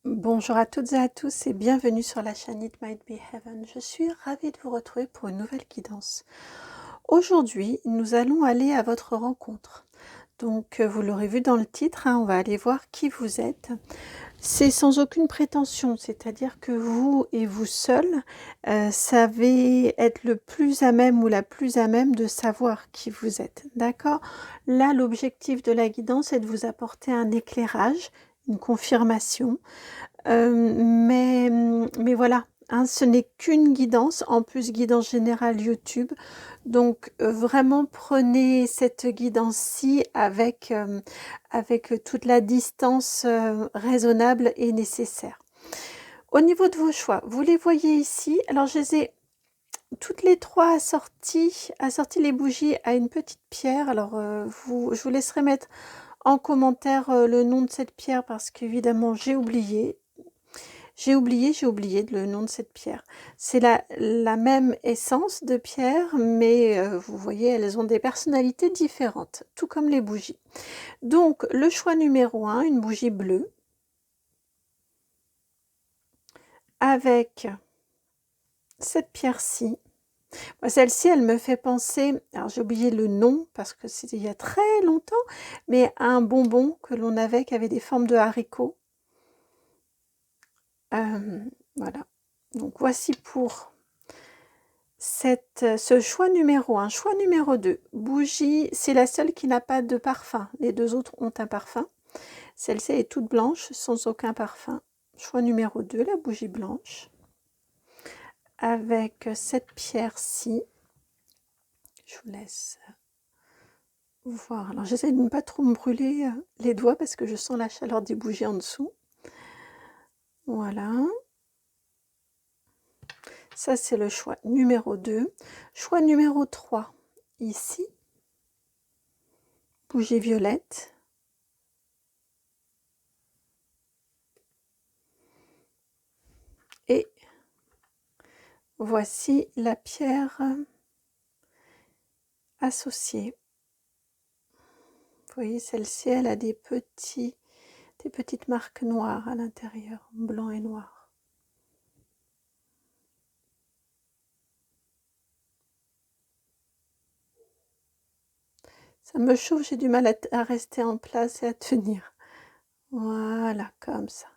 Bonjour à toutes et à tous et bienvenue sur la chaîne It Might Be Heaven. Je suis ravie de vous retrouver pour une nouvelle guidance. Aujourd'hui, nous allons aller à votre rencontre. Donc, vous l'aurez vu dans le titre, on va aller voir qui vous êtes. C'est sans aucune prétention, c'est-à-dire que vous et vous seul savez être le plus à même ou la plus à même de savoir qui vous êtes. D'accord? Là, l'objectif de la guidance est de vous apporter un éclairage, une confirmation. Mais voilà, ce n'est qu'une guidance, en plus guidance générale YouTube. Donc vraiment prenez cette guidance-ci avec toute la distance raisonnable et nécessaire. Au niveau de vos choix, vous les voyez ici. Alors je les ai toutes les trois assorties les bougies à une petite pierre. Alors je vous laisserai mettre en commentaire le nom de cette pierre parce qu'évidemment j'ai oublié. J'ai oublié le nom de cette pierre. C'est la même essence de pierre, mais vous voyez, elles ont des personnalités différentes, tout comme les bougies. Donc, le choix numéro 1, une bougie bleue, avec cette pierre-ci. Celle-ci, elle me fait penser, alors j'ai oublié le nom, parce que c'était il y a très longtemps, mais à un bonbon que l'on avait, qui avait des formes de haricots. Voilà. Donc, voici pour ce choix numéro 1. Choix numéro 2, bougie, c'est la seule qui n'a pas de parfum. Les deux autres ont un parfum. Celle-ci est toute blanche, sans aucun parfum. Choix numéro 2, la bougie blanche. Avec cette pierre-ci. Je vous laisse voir. Alors j'essaie de ne pas trop me brûler les doigts parce que je sens la chaleur des bougies en dessous. Voilà. Ça, c'est le choix numéro 2. Choix numéro 3, ici. Bougie violette. Et voici la pierre associée. Vous voyez, celle-ci, elle a des petites marques noires à l'intérieur, blanc et noir. Ça me chauffe, j'ai du mal à rester en place et à tenir. Voilà, comme ça,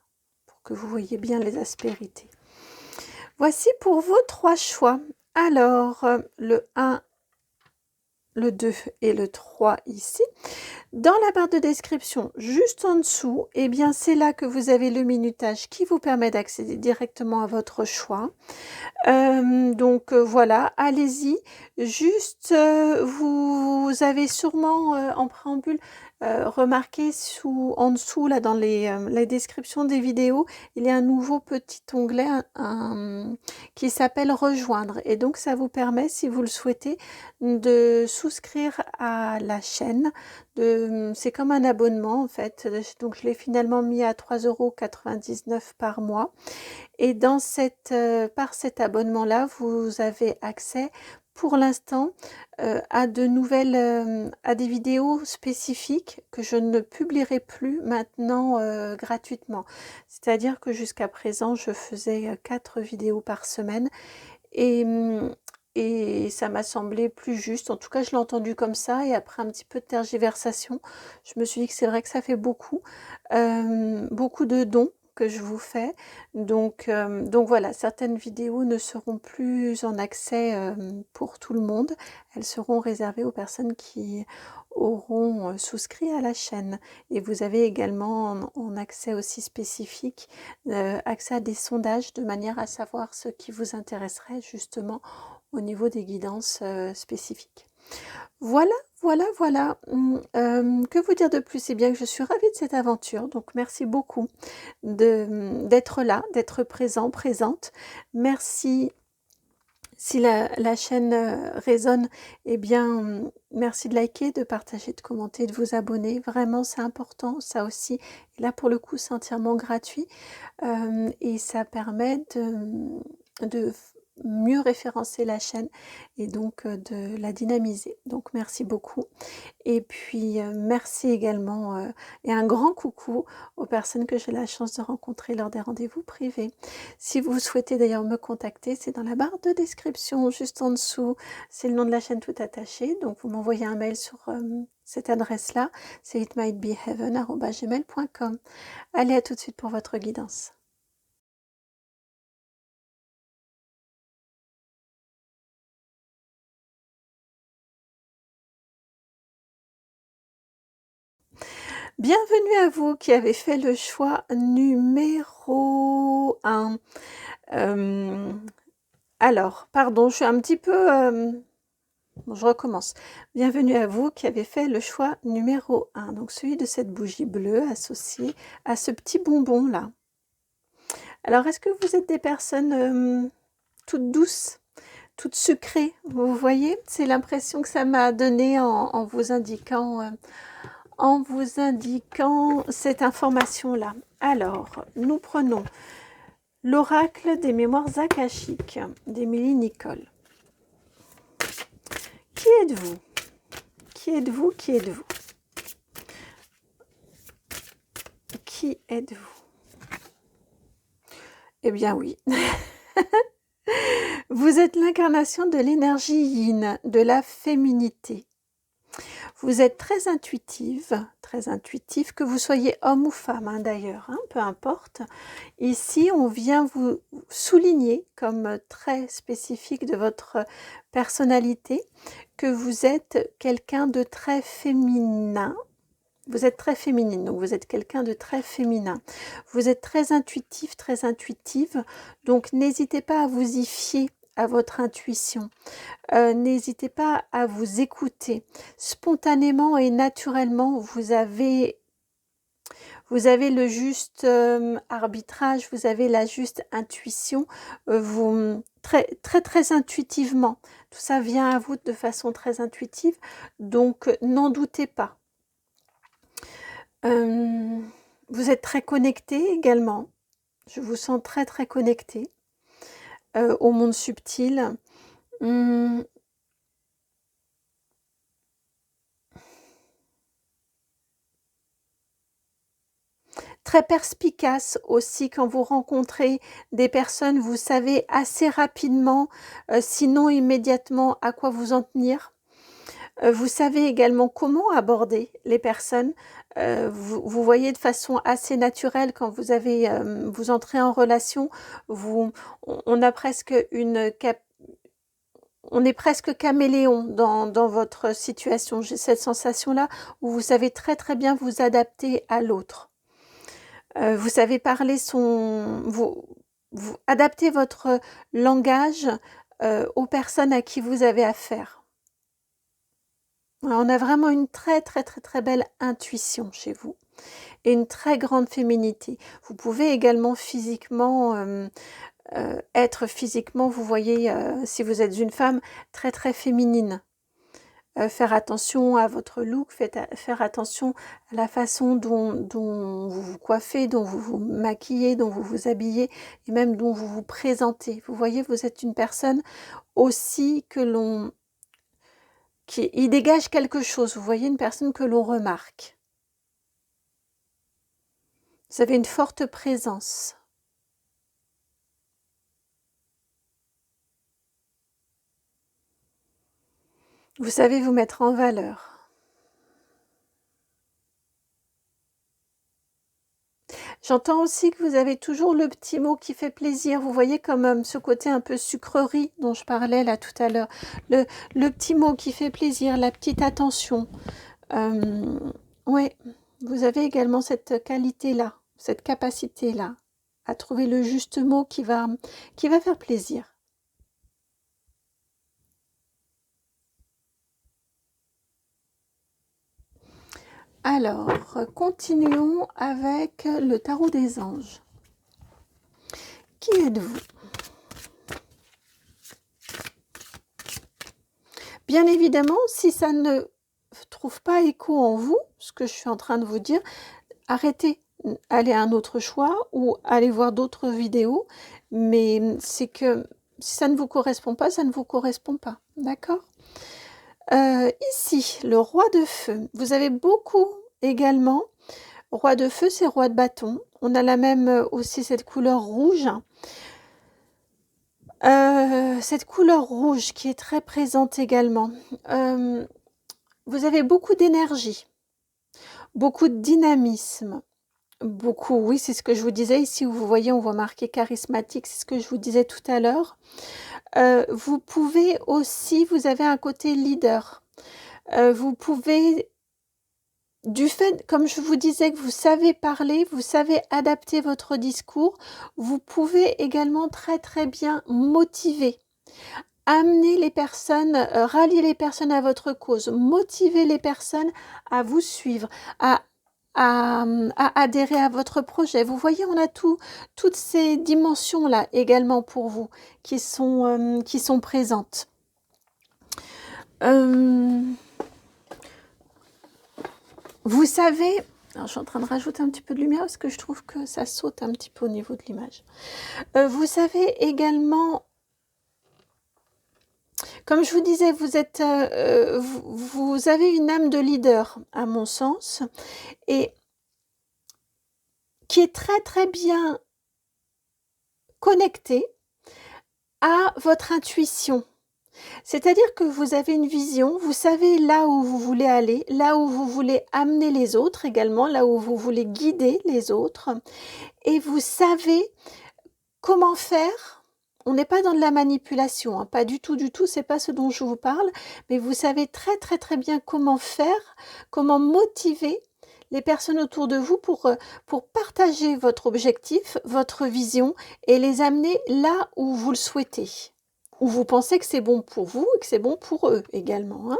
pour que vous voyez bien les aspérités. Voici pour vos 3 choix. Alors, le 1, le 2 et le 3 ici. Dans la barre de description, juste en dessous, eh bien, c'est là que vous avez le minutage qui vous permet d'accéder directement à votre choix. Donc voilà, allez-y. Juste, vous avez sûrement en préambule remarqué en dessous, là, dans la description des vidéos, il y a un nouveau petit onglet qui s'appelle Rejoindre. Et donc, ça vous permet, si vous le souhaitez, de souscrire à la chaîne. C'est comme un abonnement, en fait. Donc, je l'ai finalement mis à 3,99 € par mois. Et par cet abonnement-là, vous avez accès pour l'instant à des vidéos spécifiques que je ne publierai plus maintenant gratuitement. C'est-à-dire que jusqu'à présent, je faisais 4 vidéos par semaine et, et ça m'a semblé plus juste. En tout cas, je l'ai entendu comme ça et après un petit peu de tergiversation, je me suis dit que c'est vrai que ça fait beaucoup de dons que je vous fais. Donc voilà, certaines vidéos ne seront plus en accès pour tout le monde. Elles seront réservées aux personnes qui auront souscrit à la chaîne. Et vous avez également en accès aussi spécifique, accès à des sondages de manière à savoir ce qui vous intéresserait justement au niveau des guidances spécifiques. Voilà, voilà. Que vous dire de plus? Eh bien que je suis ravie de cette aventure, donc merci beaucoup d'être là, d'être présente. Merci si la chaîne résonne, eh bien merci de liker, de partager, de commenter, de vous abonner. Vraiment, c'est important, ça aussi. Et là, pour le coup, c'est entièrement gratuit et ça permet de mieux référencer la chaîne et donc de la dynamiser. Donc merci beaucoup. Et puis merci également et un grand coucou aux personnes que j'ai la chance de rencontrer lors des rendez-vous privés. Si vous souhaitez d'ailleurs me contacter, c'est dans la barre de description juste en dessous. C'est le nom de la chaîne tout attaché. Donc vous m'envoyez un mail sur cette adresse-là. C'est itmightbeheaven@gmail.com. Allez, à tout de suite pour votre guidance. Bienvenue à vous qui avez fait le choix numéro 1. Alors, pardon, je suis un petit peu... bon, je recommence. Bienvenue à vous qui avez fait le choix numéro 1, donc celui de cette bougie bleue associée à ce petit bonbon-là. Alors, est-ce que vous êtes des personnes toutes douces, toutes sucrées? Vous voyez, c'est l'impression que ça m'a donné en vous indiquant cette information-là. Alors, nous prenons l'oracle des mémoires akashiques d'Émilie Nicole. Qui êtes-vous? Qui êtes-vous? Qui êtes-vous? Qui êtes-vous? Eh bien oui. Vous êtes l'incarnation de l'énergie yin, de la féminité. Vous êtes très intuitif, que vous soyez homme ou femme hein, d'ailleurs, hein, peu importe. Ici, on vient vous souligner comme trait spécifique de votre personnalité que vous êtes quelqu'un de très féminin. Vous êtes très féminine, donc vous êtes quelqu'un de très féminin. Vous êtes très intuitif, très intuitive, donc n'hésitez pas à vous y fier à votre intuition. N'hésitez pas à vous écouter. Spontanément et naturellement, vous avez le juste arbitrage, vous avez la juste intuition, très intuitivement. Tout ça vient à vous de façon très intuitive, donc n'en doutez pas. Vous êtes très connecté également. Je vous sens très connecté au monde subtil. Très perspicace aussi quand vous rencontrez des personnes, vous savez assez rapidement, sinon immédiatement, à quoi vous en tenir. Vous savez également comment aborder les personnes. Vous voyez de façon assez naturelle quand vous entrez en relation, on a presque on est presque caméléon dans votre situation. J'ai cette sensation-là où vous savez très bien vous adapter à l'autre. Vous savez parler vous adaptez votre langage aux personnes à qui vous avez affaire. On a vraiment une très belle intuition chez vous et une très grande féminité. Vous pouvez également physiquement être physiquement, vous voyez, si vous êtes une femme, très féminine. Faire attention à votre look, faire attention à la façon dont vous vous coiffez, dont vous vous maquillez, dont vous vous habillez et même dont vous vous présentez. Vous voyez, vous êtes une personne aussi il dégage quelque chose. Vous voyez, une personne que l'on remarque. Vous avez une forte présence. Vous savez vous mettre en valeur. J'entends aussi que vous avez toujours le petit mot qui fait plaisir. Vous voyez comme ce côté un peu sucrerie dont je parlais là tout à l'heure. Le petit mot qui fait plaisir, la petite attention. Oui, vous avez également cette qualité-là, cette capacité-là à trouver le juste mot qui va faire plaisir. Alors, continuons avec le tarot des anges. Qui êtes-vous? Bien évidemment, si ça ne trouve pas écho en vous, ce que je suis en train de vous dire, arrêtez, allez à un autre choix ou allez voir d'autres vidéos, mais c'est que Si ça ne vous correspond pas, ça ne vous correspond pas. D'accord? Ici, le roi de feu. Vous avez beaucoup également. Roi de feu, c'est roi de bâton. On a la même aussi cette couleur rouge. Cette couleur rouge qui est très présente également. Vous avez beaucoup d'énergie, beaucoup de dynamisme, beaucoup, oui, c'est ce que je vous disais ici où vous voyez, on voit marqué charismatique, c'est ce que je vous disais tout à l'heure. Vous pouvez aussi, vous avez un côté leader. Vous pouvez, du fait, comme je vous disais, que vous savez parler, vous savez adapter votre discours, vous pouvez également très très bien motiver. Amener les personnes, rallier les personnes à votre cause, motiver les personnes à vous suivre, à adhérer à votre projet. Vous voyez, on a toutes ces dimensions-là également pour vous qui sont présentes. Vous savez, alors je suis en train de rajouter un petit peu de lumière parce que je trouve que ça saute un petit peu au niveau de l'image. Vous savez également, comme je vous disais, vous avez une âme de leader, à mon sens, et qui est très très bien connectée à votre intuition. C'est-à-dire que vous avez une vision, vous savez là où vous voulez aller, là où vous voulez amener les autres également, là où vous voulez guider les autres, et vous savez comment faire. On n'est pas dans de la manipulation, hein, pas du tout, c'est pas ce dont je vous parle, mais vous savez très très très bien comment faire, comment motiver les personnes autour de vous pour partager votre objectif, votre vision et les amener là où vous le souhaitez, où vous pensez que c'est bon pour vous et que c'est bon pour eux également. Hein.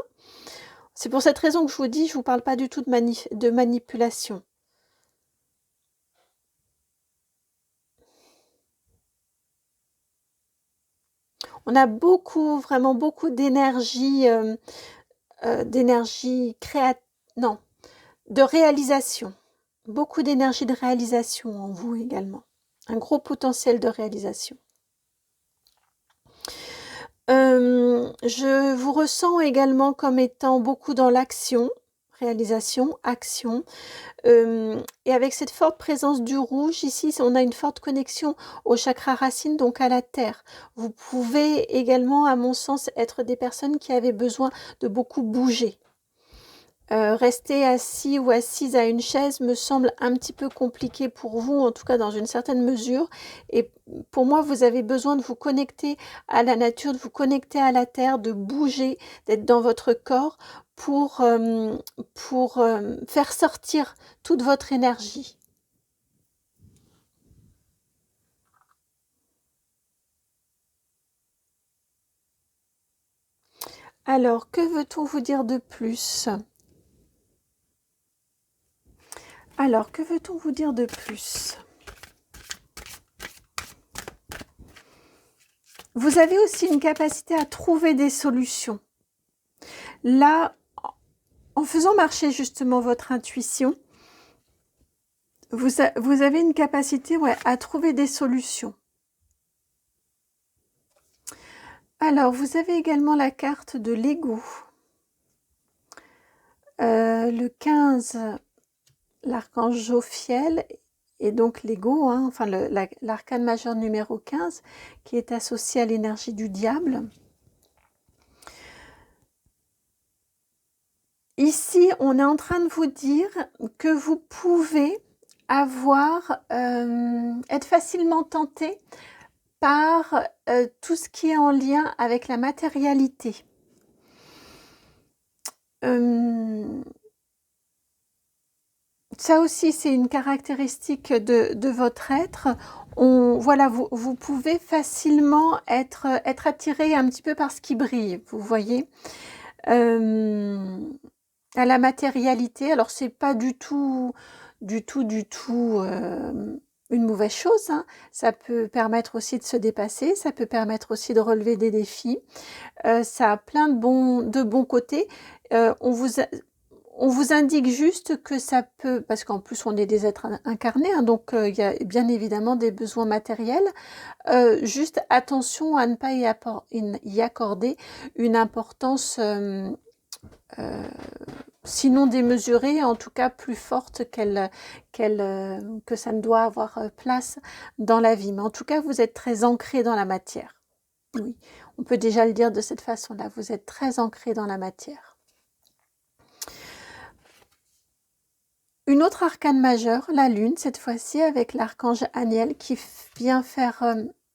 C'est pour cette raison que je vous dis, je ne vous parle pas du tout de manipulation. On a beaucoup, vraiment beaucoup d'énergie, de réalisation. Beaucoup d'énergie de réalisation en vous également. Un gros potentiel de réalisation. Je vous ressens également comme étant beaucoup dans l'action, réalisation, action. Et avec cette forte présence du rouge, ici, on a une forte connexion au chakra racine, donc à la terre. Vous pouvez également, à mon sens, être des personnes qui avaient besoin de beaucoup bouger. Rester assis ou assise à une chaise me semble un petit peu compliqué pour vous, en tout cas dans une certaine mesure. Et pour moi, vous avez besoin de vous connecter à la nature, de vous connecter à la terre, de bouger, d'être dans votre corps pour faire sortir toute votre énergie. Alors, que veut-on vous dire de plus ? Alors, que veut-on vous dire de plus ? Vous avez aussi une capacité à trouver des solutions. Là, en faisant marcher justement votre intuition, vous avez une capacité à trouver des solutions. Alors, vous avez également la carte de l'ego. Le 15, l'archange Jophiel, et donc l'ego, hein, enfin l'arcane majeur numéro 15, qui est associé à l'énergie du diable. Ici, on est en train de vous dire que vous pouvez être facilement tenté par tout ce qui est en lien avec la matérialité. Ça aussi, c'est une caractéristique de votre être. Vous pouvez facilement être attiré un petit peu par ce qui brille, vous voyez. À la matérialité, alors c'est pas du tout une mauvaise chose, hein. Ça peut permettre aussi de se dépasser, ça peut permettre aussi de relever des défis, ça a plein de bons côtés. On vous indique juste que ça peut, parce qu'en plus on est des êtres incarnés, hein, donc il y a bien évidemment des besoins matériels. Juste attention à ne pas y accorder une importance sinon démesurée, en tout cas plus forte que ça ne doit avoir place dans la vie. Mais en tout cas, vous êtes très ancré dans la matière. Oui, on peut déjà le dire de cette façon-là. Vous êtes très ancré dans la matière. Une autre arcane majeure, la lune, cette fois-ci avec l'archange Aniel qui vient faire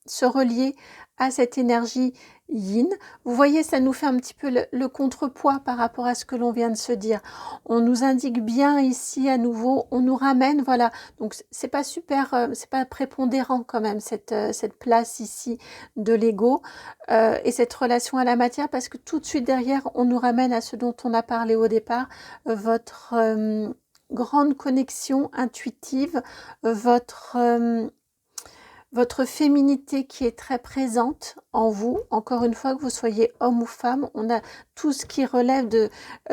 se relier à cette énergie yin. Vous voyez, ça nous fait un petit peu le contrepoids par rapport à ce que l'on vient de se dire. On nous indique bien ici à nouveau, on nous ramène, voilà. Donc c'est pas super, c'est pas prépondérant quand même cette place ici de l'ego et cette relation à la matière, parce que tout de suite derrière, on nous ramène à ce dont on a parlé au départ, votre grande connexion intuitive, votre féminité qui est très présente en vous, encore une fois que vous soyez homme ou femme, on a tout ce qui relève de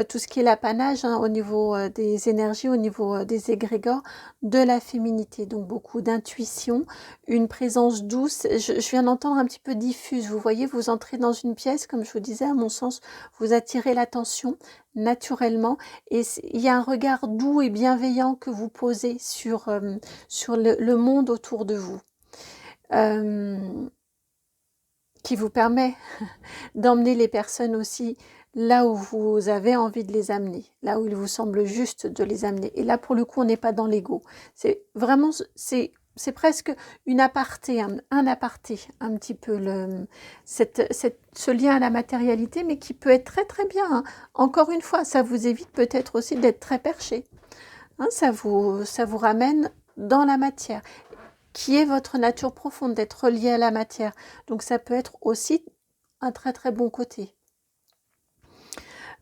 tout ce qui est l'apanage hein, au niveau des énergies, au niveau des égrégores, de la féminité. Donc beaucoup d'intuition, une présence douce. Je viens d'entendre un petit peu diffuse. Vous voyez, vous entrez dans une pièce, comme je vous disais, à mon sens, vous attirez l'attention naturellement et il y a un regard doux et bienveillant que vous posez sur le monde autour de vous. Qui vous permet d'emmener les personnes aussi là où vous avez envie de les amener, là où il vous semble juste de les amener. Et là, pour le coup, on n'est pas dans l'ego. C'est vraiment, c'est presque une aparté, un aparté, un petit peu ce lien à la matérialité, mais qui peut être très très bien. Hein. Encore une fois, ça vous évite peut-être aussi d'être très perché. Hein, ça vous ramène dans la matière qui est votre nature profonde, d'être relié à la matière. Donc ça peut être aussi un très très bon côté.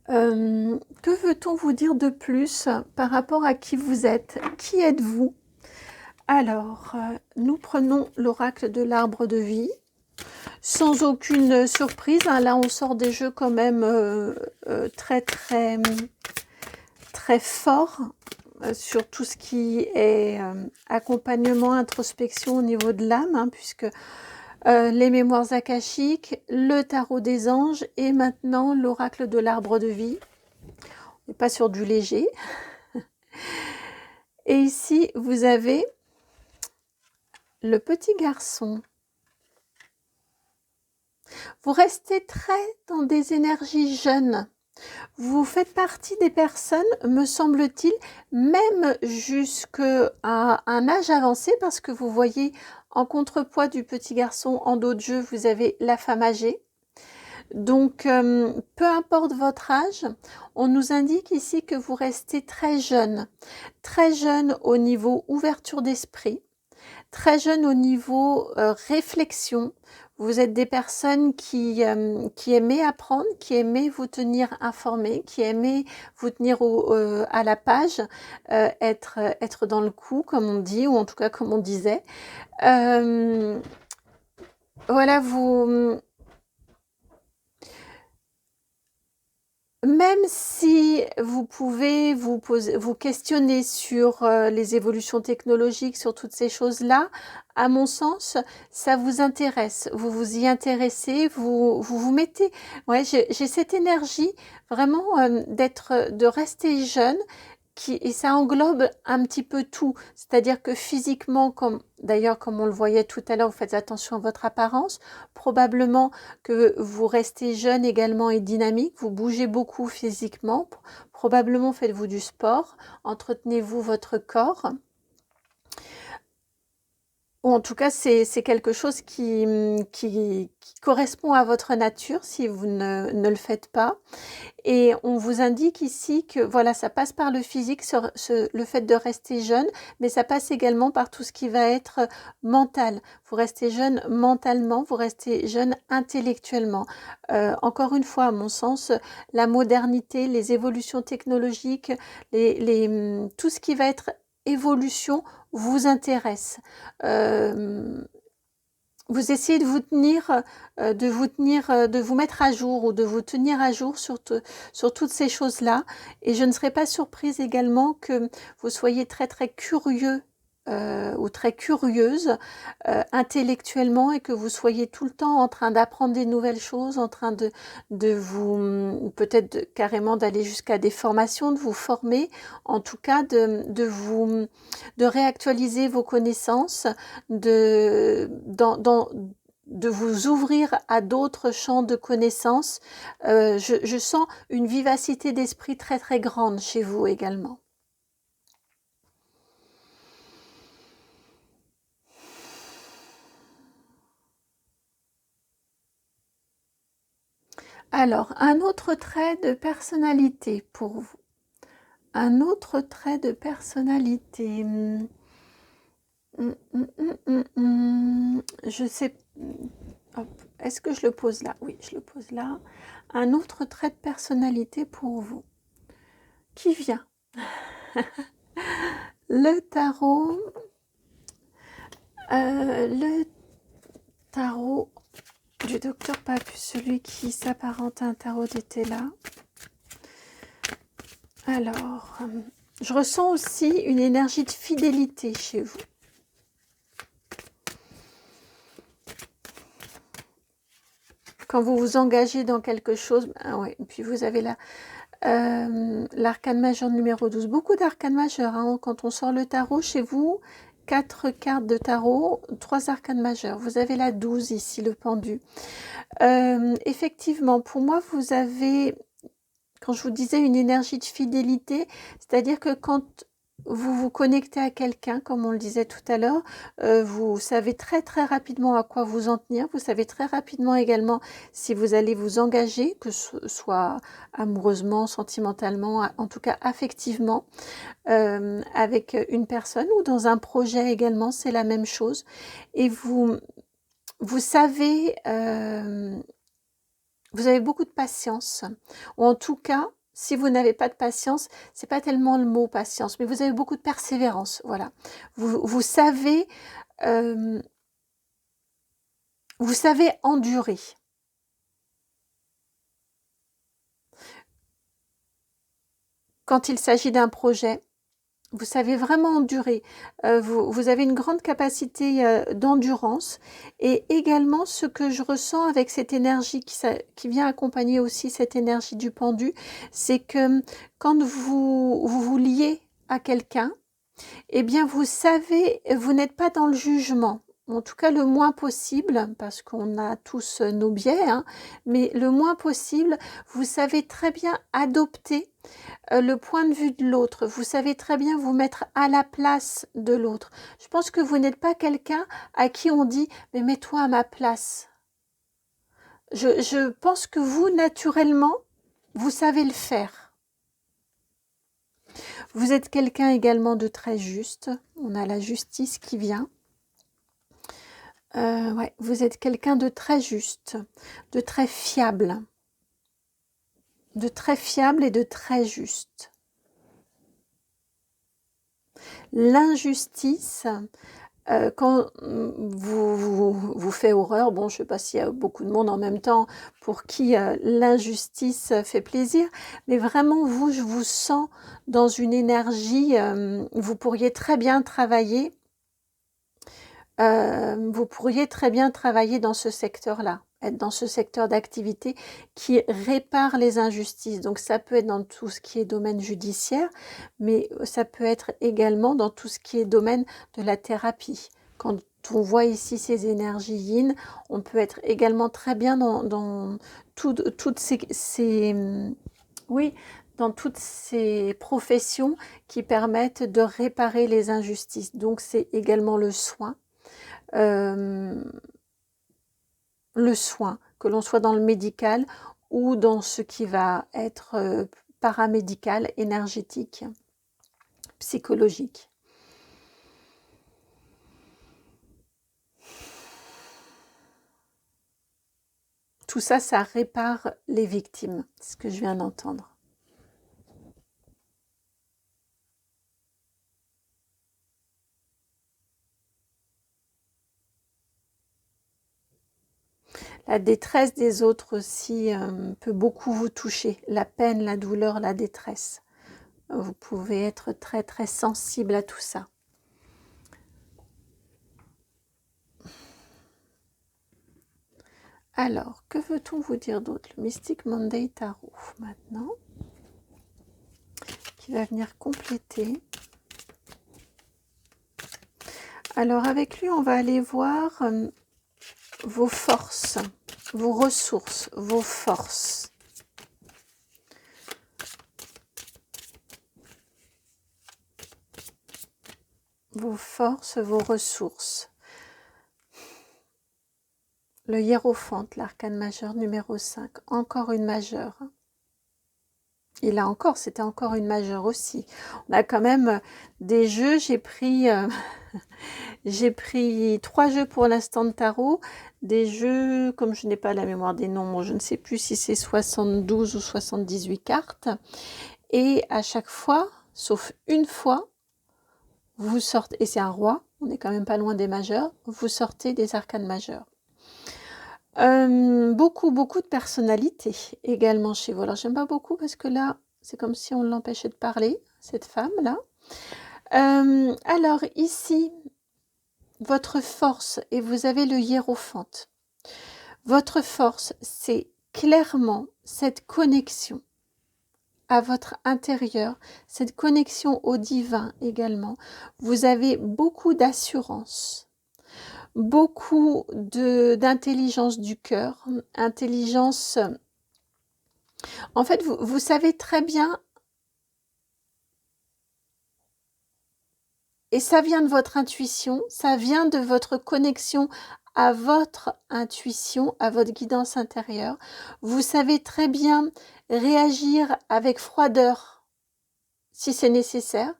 Que veut-on vous dire de plus par rapport à qui vous êtes? Qui êtes-vous? Alors, nous prenons l'oracle de l'arbre de vie. Sans aucune surprise, hein, là on sort des jeux quand même très très très forts sur tout ce qui est accompagnement, introspection au niveau de l'âme, hein, puisque les mémoires akashiques, le tarot des anges et maintenant l'oracle de l'arbre de vie. On n'est pas sur du léger. Et ici, vous avez le petit garçon. Vous restez très dans des énergies jeunes. Vous faites partie des personnes, me semble-t-il, même jusqu'à un âge avancé, parce que vous voyez, en contrepoids du petit garçon, en dos de jeu, vous avez la femme âgée. Donc, peu importe votre âge, on nous indique ici que vous restez très jeune au niveau ouverture d'esprit, très jeune au niveau réflexion. Vous êtes des personnes qui aimaient apprendre, qui aimaient vous tenir informés, qui aimaient vous tenir à la page, être dans le coup, comme on dit, ou en tout cas comme on disait. Voilà, même si vous pouvez vous questionner sur les évolutions technologiques, sur toutes ces choses-là, à mon sens, ça vous intéresse. Vous vous y intéressez, vous mettez... Ouais, j'ai cette énergie vraiment de rester jeune, et ça englobe un petit peu tout. C'est-à-dire que physiquement, d'ailleurs comme on le voyait tout à l'heure, vous faites attention à votre apparence, probablement que vous restez jeune également et dynamique, vous bougez beaucoup physiquement, probablement faites-vous du sport, entretenez-vous votre corps. Ou en tout cas, c'est quelque chose qui correspond à votre nature si vous ne le faites pas. Et on vous indique ici que voilà, ça passe par le physique, le fait de rester jeune, mais ça passe également par tout ce qui va être mental. Vous restez jeune mentalement, vous restez jeune intellectuellement. Encore une fois, à mon sens, la modernité, les évolutions technologiques, tout ce qui va être évolution vous intéresse. vous essayez de vous mettre à jour ou de vous tenir à jour sur toutes ces choses-là. Et je ne serais pas surprise également que vous soyez très très curieux ou très curieuse intellectuellement et que vous soyez tout le temps en train d'apprendre des nouvelles choses, en train de vous, peut-être carrément d'aller jusqu'à des formations, de vous former, en tout cas de réactualiser vos connaissances, de vous ouvrir à d'autres champs de connaissances. Je sens une vivacité d'esprit très très grande chez vous également. Alors, un autre trait de personnalité pour vous. Un autre trait de personnalité. Je sais. Est-ce que je le pose là? Oui, je le pose là. Un autre trait de personnalité pour vous. Qui vient? Le tarot. Le tarot du docteur Papus, celui qui s'apparente à un tarot d'Étela. Alors, je ressens aussi une énergie de fidélité chez vous. Quand vous vous engagez dans quelque chose, ouais, et puis vous avez là l'arcane majeur numéro 12. Beaucoup d'arcanes majeurs, hein, quand on sort le tarot chez vous, 4 cartes de tarot, 3 arcanes majeurs. Vous avez la 12 ici, le pendu. Effectivement, pour moi, vous avez, quand je vous disais une énergie de fidélité, c'est-à-dire que quand vous vous connectez à quelqu'un, comme on le disait tout à l'heure, vous savez très très rapidement à quoi vous en tenir, vous savez très rapidement également si vous allez vous engager, que ce soit amoureusement, sentimentalement, en tout cas affectivement, avec une personne ou dans un projet également, c'est la même chose. Et vous savez, vous avez beaucoup de patience, ou en tout cas, si vous n'avez pas de patience, c'est pas tellement le mot patience, mais vous avez beaucoup de persévérance, voilà. Vous savez endurer. Quand il s'agit d'un projet, vous savez vraiment endurer. Vous avez une grande capacité d'endurance. Et également, ce que je ressens avec cette énergie qui vient accompagner aussi cette énergie du pendu, c'est que quand vous liez à quelqu'un, eh bien, vous savez, vous n'êtes pas dans le jugement. En tout cas, le moins possible, parce qu'on a tous nos biais, hein, mais le moins possible, vous savez très bien adopter le point de vue de l'autre. Vous savez très bien vous mettre à la place de l'autre. Je pense que vous n'êtes pas quelqu'un à qui on dit « mais mets-toi à ma place ». Je pense que vous, naturellement, vous savez le faire. Vous êtes quelqu'un également de très juste. On a la justice qui vient. Ouais, vous êtes quelqu'un de très juste, de très fiable. De très fiable et de très juste. L'injustice, quand vous fait horreur, bon, je ne sais pas s'il y a beaucoup de monde en même temps pour qui l'injustice fait plaisir, mais vraiment, je vous sens dans une énergie, vous pourriez très bien travailler dans ce secteur-là, être dans ce secteur d'activité qui répare les injustices. Donc ça peut être dans tout ce qui est domaine judiciaire, mais ça peut être également dans tout ce qui est domaine de la thérapie. Quand on voit ici ces énergies yin, on peut être également très bien dans toutes dans toutes ces professions qui permettent de réparer les injustices. Donc c'est également le soin. Que l'on soit dans le médical ou dans ce qui va être paramédical, énergétique, psychologique. Tout ça, ça répare les victimes, c'est ce que je viens d'entendre. La détresse des autres aussi peut beaucoup vous toucher. La peine, la douleur, la détresse. Vous pouvez être très très sensible à tout ça. Alors, que veut-on vous dire d'autre? Le Mystic Monday Tarot maintenant, qui va venir compléter. Alors avec lui, on va aller voir vos forces, vos ressources, vos forces. Vos forces, vos ressources. Le hiérophante, l'arcane majeur numéro 5, encore une majeure. Et là encore, c'était encore une majeure aussi. On a quand même des jeux, j'ai pris 3 jeux pour l'instant de tarot, des jeux, comme je n'ai pas la mémoire des nombres, je ne sais plus si c'est 72 ou 78 cartes, et à chaque fois, sauf une fois, vous sortez, et c'est un roi, on n'est quand même pas loin des majeurs, vous sortez des arcanes majeurs. Beaucoup de personnalités également chez vous. Alors j'aime pas beaucoup parce que là, c'est comme si on l'empêchait de parler, cette femme-là. Alors ici, votre force, et vous avez le hiérophante. Votre force, c'est clairement cette connexion à votre intérieur, cette connexion au divin également. Vous avez beaucoup d'assurance. Beaucoup d'intelligence du cœur, intelligence... En fait, vous savez très bien, et ça vient de votre intuition, ça vient de votre connexion à votre intuition, à votre guidance intérieure. Vous savez très bien réagir avec froideur si c'est nécessaire,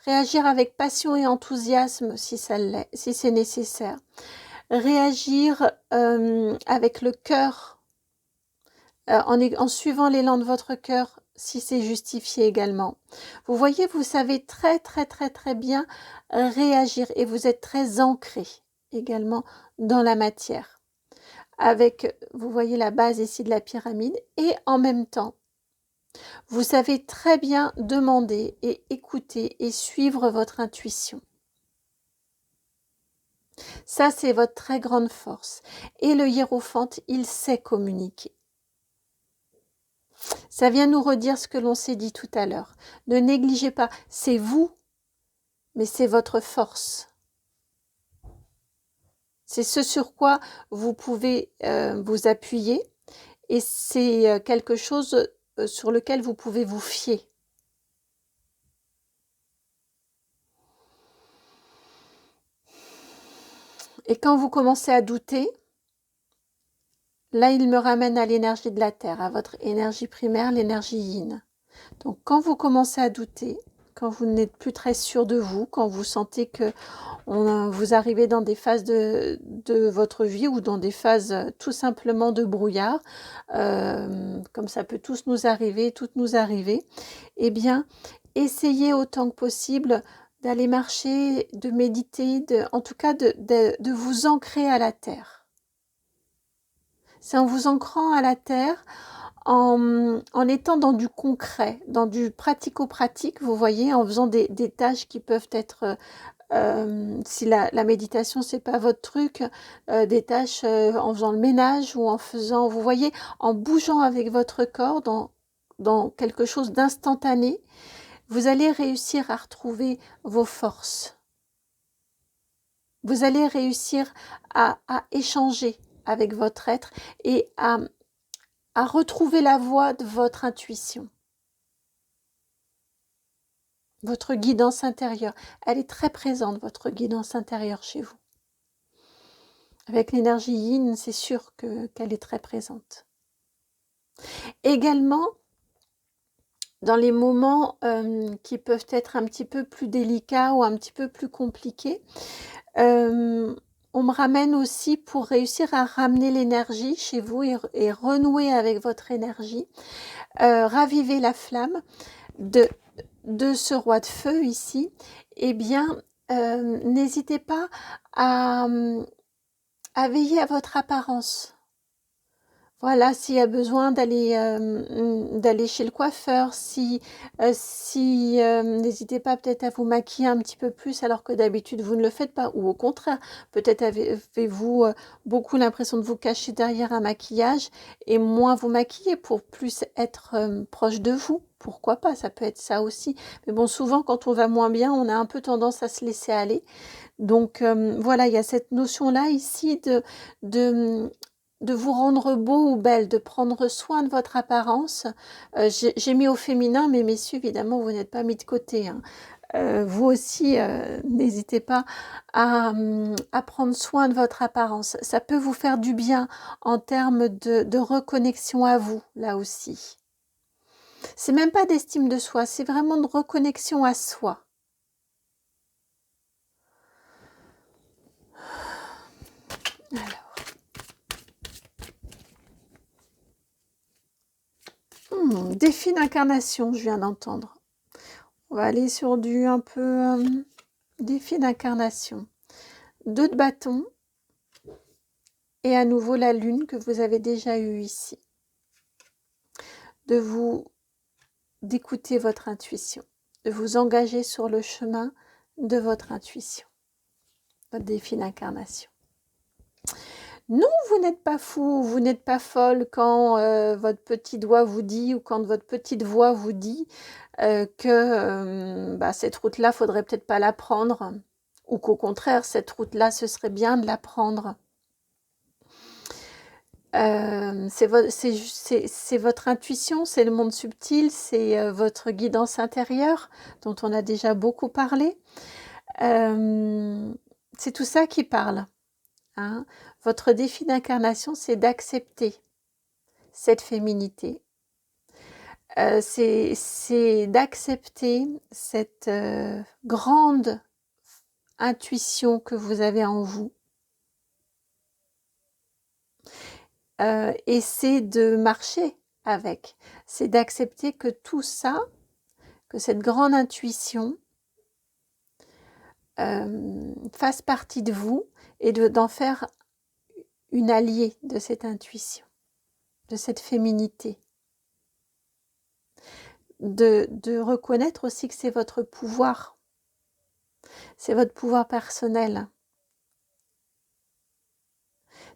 réagir avec passion et enthousiasme si ça l'est, si c'est nécessaire, réagir avec le cœur, en suivant l'élan de votre cœur, si c'est justifié également. Vous voyez, vous savez très bien réagir et vous êtes très ancré également dans la matière. Avec, vous voyez la base ici de la pyramide, et en même temps, vous savez très bien demander et écouter et suivre votre intuition. Ça, c'est votre très grande force. Et le hiérophante, il sait communiquer. Ça vient nous redire ce que l'on s'est dit tout à l'heure. Ne négligez pas, c'est vous, mais c'est votre force. C'est ce sur quoi vous pouvez vous appuyer et c'est quelque chose sur lequel vous pouvez vous fier. Et quand vous commencez à douter, là, il me ramène à l'énergie de la Terre, à votre énergie primaire, l'énergie yin. Donc, quand vous commencez à douter, quand vous n'êtes plus très sûr de vous, quand vous sentez que vous arrivez dans des phases de votre vie ou dans des phases tout simplement de brouillard, comme ça peut tous nous arriver, toutes nous arriver, eh bien, essayez autant que possible d'aller marcher, de méditer, en tout cas de vous ancrer à la terre. C'est en vous ancrant à la terre, en étant dans du concret, dans du pratico-pratique, vous voyez, en faisant des tâches qui peuvent être, si la méditation, c'est pas votre truc, des tâches en faisant le ménage ou en faisant, vous voyez, en bougeant avec votre corps dans quelque chose d'instantané, vous allez réussir à retrouver vos forces. Vous allez réussir à échanger avec votre être et à retrouver la voie de votre intuition. Votre guidance intérieure, elle est très présente, votre guidance intérieure chez vous. Avec l'énergie yin, c'est sûr qu'elle est très présente. Également, dans les moments qui peuvent être un petit peu plus délicats ou un petit peu plus compliqués, on me ramène aussi pour réussir à ramener l'énergie chez vous et renouer avec votre énergie, raviver la flamme de ce roi de feu ici, eh bien, n'hésitez pas à veiller à votre apparence. Voilà, s'il y a besoin d'aller chez le coiffeur, n'hésitez pas peut-être à vous maquiller un petit peu plus alors que d'habitude vous ne le faites pas, ou au contraire, peut-être avez-vous beaucoup l'impression de vous cacher derrière un maquillage et moins vous maquiller pour plus être proche de vous. Pourquoi pas, ça peut être ça aussi. Mais bon, souvent quand on va moins bien, on a un peu tendance à se laisser aller. Donc voilà, il y a cette notion-là ici de, de vous rendre beau ou belle, de prendre soin de votre apparence. J'ai mis au féminin, mais messieurs, évidemment, vous n'êtes pas mis de côté, hein. Vous aussi, n'hésitez pas à prendre soin de votre apparence. Ça peut vous faire du bien en termes de reconnexion à vous, là aussi. C'est même pas d'estime de soi, c'est vraiment de reconnexion à soi. Alors, défi d'incarnation, je viens d'entendre. On va aller sur du un peu défi d'incarnation. 2 de bâton et à nouveau la lune que vous avez déjà eue ici. D'écouter votre intuition, de vous engager sur le chemin de votre intuition. Votre défi d'incarnation. Non, vous n'êtes pas fou, vous n'êtes pas folle quand votre petit doigt vous dit ou quand votre petite voix vous dit que cette route-là, faudrait peut-être pas la prendre, ou qu'au contraire, cette route-là, ce serait bien de la prendre. C'est votre intuition, c'est le monde subtil, c'est votre guidance intérieure dont on a déjà beaucoup parlé. C'est tout ça qui parle. Hein. Votre défi d'incarnation, c'est d'accepter cette féminité. C'est d'accepter cette grande intuition que vous avez en vous. Et c'est de marcher avec. C'est d'accepter que tout ça, que cette grande intuition fasse partie de vous et d'en faire une alliée de cette intuition, de cette féminité. De reconnaître aussi que c'est votre pouvoir. C'est votre pouvoir personnel.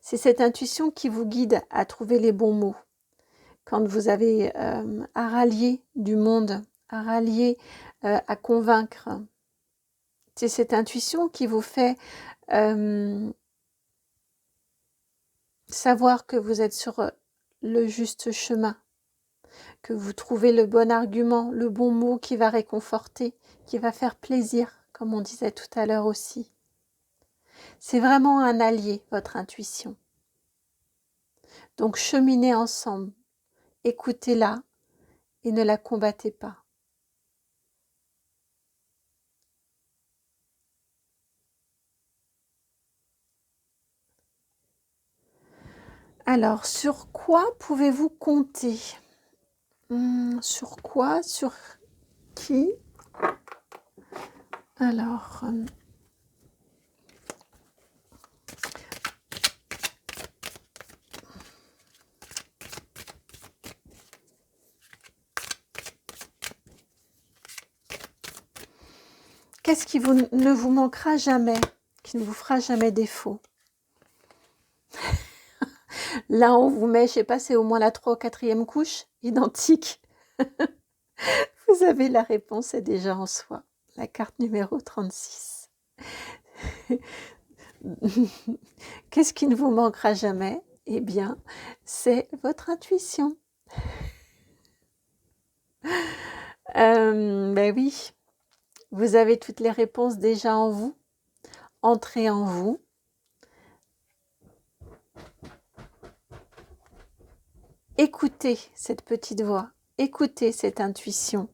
C'est cette intuition qui vous guide à trouver les bons mots. Quand vous avez à rallier du monde, à rallier, à convaincre. C'est cette intuition qui vous fait savoir que vous êtes sur le juste chemin, que vous trouvez le bon argument, le bon mot qui va réconforter, qui va faire plaisir, comme on disait tout à l'heure aussi. C'est vraiment un allié, votre intuition. Donc cheminez ensemble, écoutez-la et ne la combattez pas. Alors, sur quoi pouvez-vous compter? Sur quoi? Sur qui? Alors, qu'est-ce qui ne vous manquera jamais, qui ne vous fera jamais défaut? Là, on vous met, je sais pas, c'est au moins la 3 ou 4e couche, identique. Vous avez la réponse, c'est déjà en soi. La carte numéro 36. Qu'est-ce qui ne vous manquera jamais? Eh bien, c'est votre intuition. Ben oui, vous avez toutes les réponses déjà en vous. Entrez en vous. Écoutez cette petite voix, écoutez cette intuition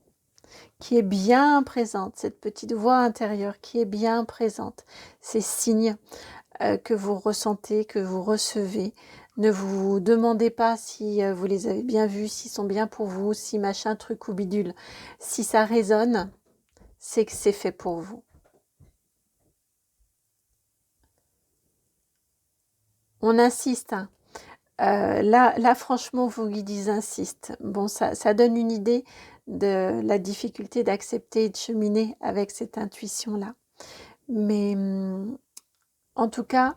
qui est bien présente, cette petite voix intérieure qui est bien présente, ces signes que vous ressentez, que vous recevez. Ne vous demandez pas si vous les avez bien vus, s'ils sont bien pour vous, si machin, truc ou bidule. Si ça résonne, c'est que c'est fait pour vous. On insiste, hein. Là, franchement, vos guides, ils insistent. Bon, ça donne une idée de la difficulté d'accepter et de cheminer avec cette intuition-là. Mais en tout cas,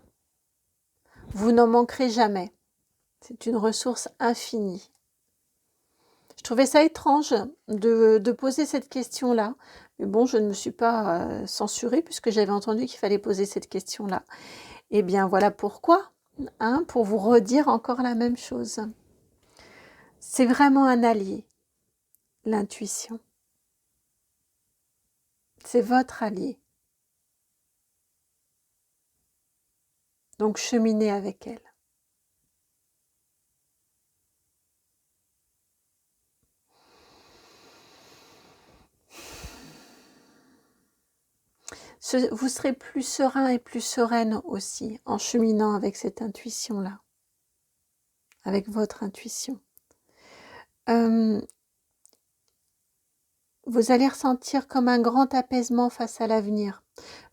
vous n'en manquerez jamais. C'est une ressource infinie. Je trouvais ça étrange de poser cette question-là. Mais bon, je ne me suis pas censurée puisque j'avais entendu qu'il fallait poser cette question-là. Eh bien, voilà pourquoi. Hein, pour vous redire encore la même chose. C'est vraiment un allié, l'intuition. C'est votre allié. Donc, cheminez avec elle. Vous serez plus serein et plus sereine aussi en cheminant avec cette intuition-là, avec votre intuition. Vous allez ressentir comme un grand apaisement face à l'avenir,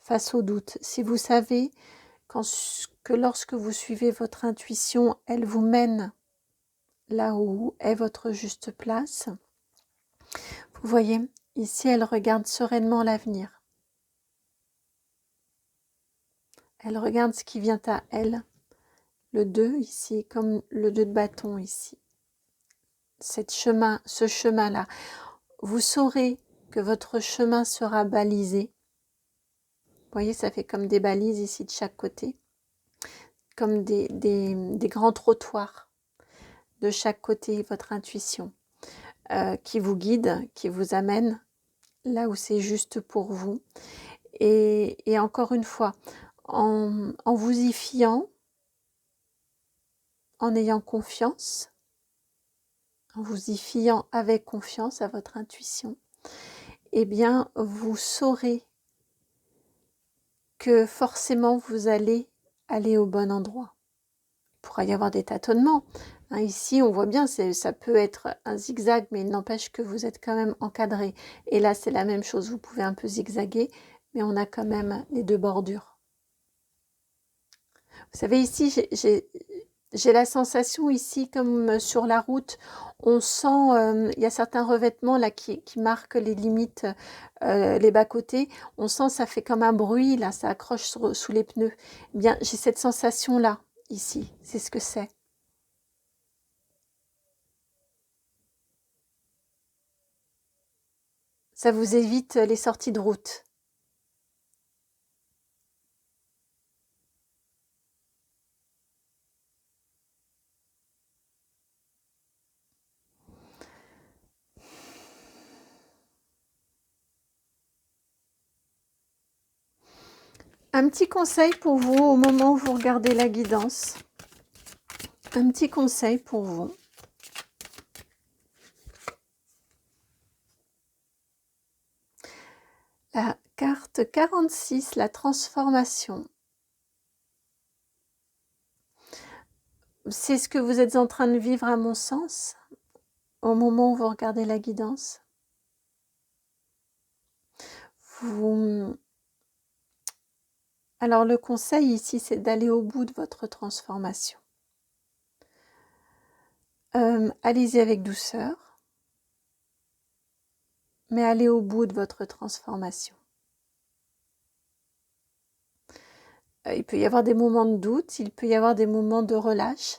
face aux doutes. Si vous savez que lorsque vous suivez votre intuition, elle vous mène là où est votre juste place. Vous voyez, ici, elle regarde sereinement l'avenir. Elle regarde ce qui vient à elle. Le 2 ici, comme le 2 de bâton ici. Ce chemin-là. Vous saurez que votre chemin sera balisé. Vous voyez, ça fait comme des balises ici de chaque côté. Comme des grands trottoirs de chaque côté, votre intuition. Qui vous guide, qui vous amène là où c'est juste pour vous. Et encore une fois, en vous y fiant, en ayant confiance, en vous y fiant avec confiance à votre intuition, eh bien, vous saurez que forcément vous allez aller au bon endroit. Il pourra y avoir des tâtonnements. Hein, ici, on voit bien, ça peut être un zigzag, mais il n'empêche que vous êtes quand même encadré. Et là, c'est la même chose, vous pouvez un peu zigzaguer, mais on a quand même les deux bordures. Vous savez, ici, j'ai la sensation ici, comme sur la route, on sent, il y a certains revêtements là qui marquent les limites, les bas-côtés. On sent, ça fait comme un bruit, là, ça accroche sous les pneus. Eh bien, j'ai cette sensation-là, ici, c'est ce que c'est. Ça vous évite les sorties de route. Un petit conseil pour vous au moment où vous regardez la guidance. Un petit conseil pour vous. La carte 46, la transformation. C'est ce que vous êtes en train de vivre à mon sens, au moment où vous regardez la guidance. Alors le conseil ici, c'est d'aller au bout de votre transformation. Allez-y avec douceur, mais allez au bout de votre transformation. Il peut y avoir des moments de doute, il peut y avoir des moments de relâche,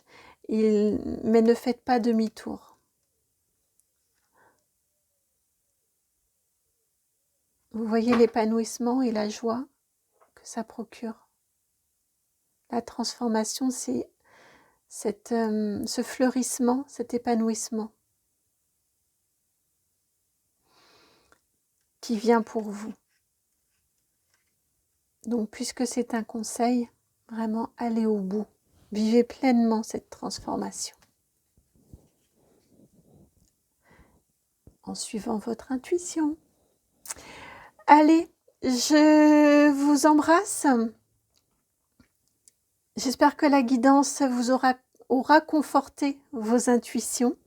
mais ne faites pas demi-tour. Vous voyez l'épanouissement et la joie que ça procure. La transformation, c'est ce fleurissement, cet épanouissement qui vient pour vous. Donc, puisque c'est un conseil, vraiment allez au bout. Vivez pleinement cette transformation. En suivant votre intuition. Allez, je vous embrasse. J'espère que la guidance vous aura conforté vos intuitions,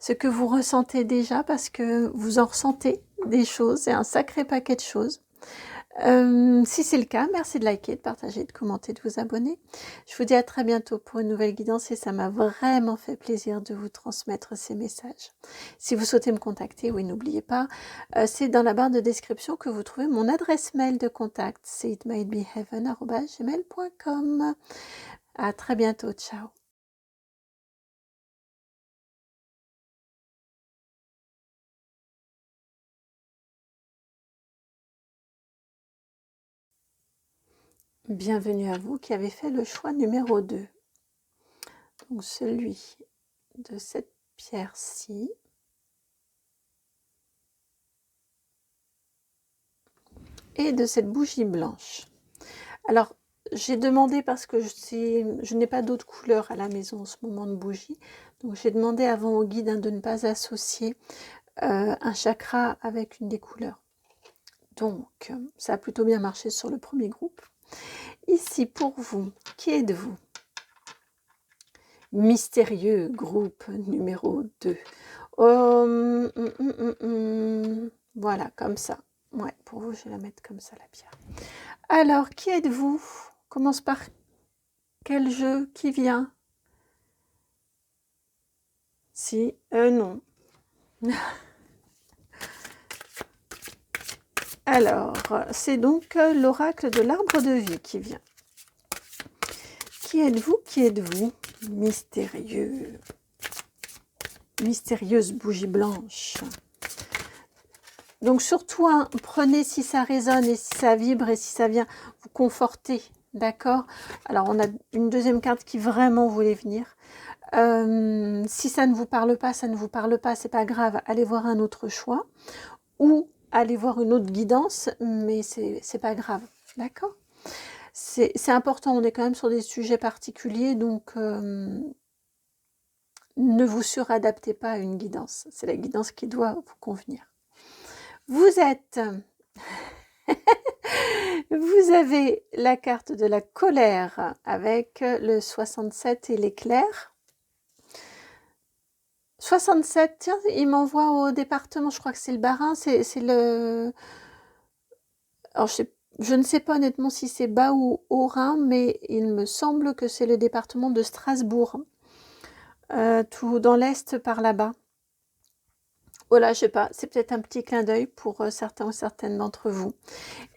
ce que vous ressentez déjà, parce que vous en ressentez des choses, c'est un sacré paquet de choses. Si c'est le cas, merci de liker, de partager, de commenter, de vous abonner. Je vous dis à très bientôt pour une nouvelle guidance et ça m'a vraiment fait plaisir de vous transmettre ces messages. Si vous souhaitez me contacter, oui, n'oubliez pas, c'est dans la barre de description que vous trouvez mon adresse mail de contact, c'est itmightbeheaven@gmail.com. À très bientôt, ciao. Bienvenue à vous qui avez fait le choix numéro 2. Donc celui de cette pierre-ci. Et de cette bougie blanche. Alors, j'ai demandé parce que je n'ai pas d'autres couleurs à la maison en ce moment de bougie. Donc, j'ai demandé avant au guide de ne pas associer un chakra avec une des couleurs. Donc, ça a plutôt bien marché sur le premier groupe. Ici, pour vous, qui êtes-vous? Mystérieux groupe numéro 2. Voilà, comme ça. Ouais, pour vous, je vais la mettre comme ça, la pierre. Alors, qui êtes-vous? Commence par quel jeu? Qui vient? Si, non. Alors, c'est donc l'oracle de l'arbre de vie qui vient. Qui êtes-vous? Qui êtes-vous? Mystérieux. Mystérieuse bougie blanche. Donc surtout, hein, prenez si ça résonne et si ça vibre et si ça vient vous conforter. D'accord? Alors, on a une deuxième carte qui vraiment voulait venir. Si ça ne vous parle pas, ça ne vous parle pas, c'est pas grave. Allez voir un autre choix. Ou allez voir une autre guidance, mais c'est pas grave. D'accord? C'est important, on est quand même sur des sujets particuliers, donc ne vous suradaptez pas à une guidance. C'est la guidance qui doit vous convenir. Vous êtes... Vous avez la carte de la colère avec le 67 et l'éclair. 67, tiens, il m'envoie au département, je crois que c'est le Bas-Rhin, c'est le... Alors, je ne sais pas honnêtement si c'est Bas ou Haut-Rhin, mais il me semble que c'est le département de Strasbourg, tout dans l'Est par là-bas. Voilà, je sais pas, c'est peut-être un petit clin d'œil pour certains ou certaines d'entre vous.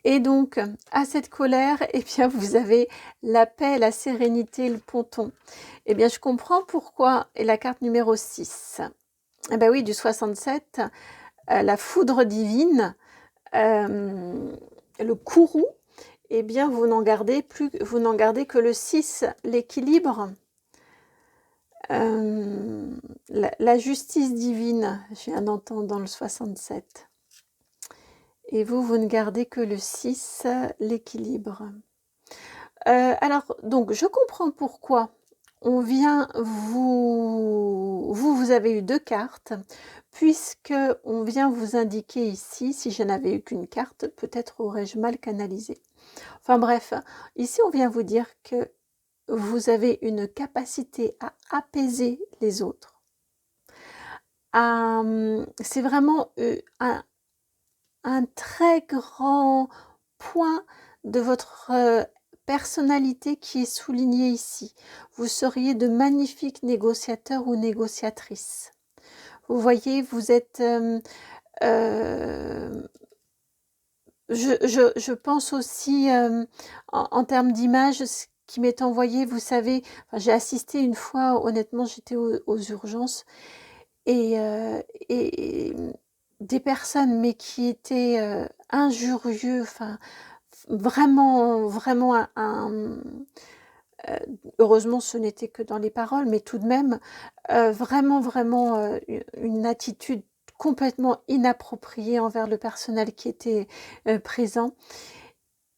Et donc, à cette colère, eh bien, vous avez la paix, la sérénité, le ponton. Eh bien, je comprends pourquoi. Et la carte numéro 6. Eh bien oui, du 67, la foudre divine, le courroux, eh bien, vous n'en gardez que le 6, l'équilibre. La justice divine, je viens d'entendre dans le 67. Et vous ne gardez que le 6, l'équilibre. Alors, donc, je comprends pourquoi on vient vous avez eu 2 cartes, puisque on vient vous indiquer ici, si je n'avais eu qu'une carte, peut-être aurais-je mal canalisé. Enfin bref, ici on vient vous dire que vous avez une capacité à apaiser les autres. C'est vraiment un très grand point de votre personnalité qui est souligné ici. Vous seriez de magnifiques négociateurs ou négociatrices. Vous voyez, vous êtes... je pense aussi, en termes d'image, ce qui m'est envoyé, vous savez, enfin, j'ai assisté une fois, honnêtement, j'étais aux urgences, et des personnes, mais qui étaient injurieux, enfin, vraiment, vraiment heureusement, ce n'était que dans les paroles, mais tout de même, vraiment, vraiment, une attitude complètement inappropriée envers le personnel qui était présent.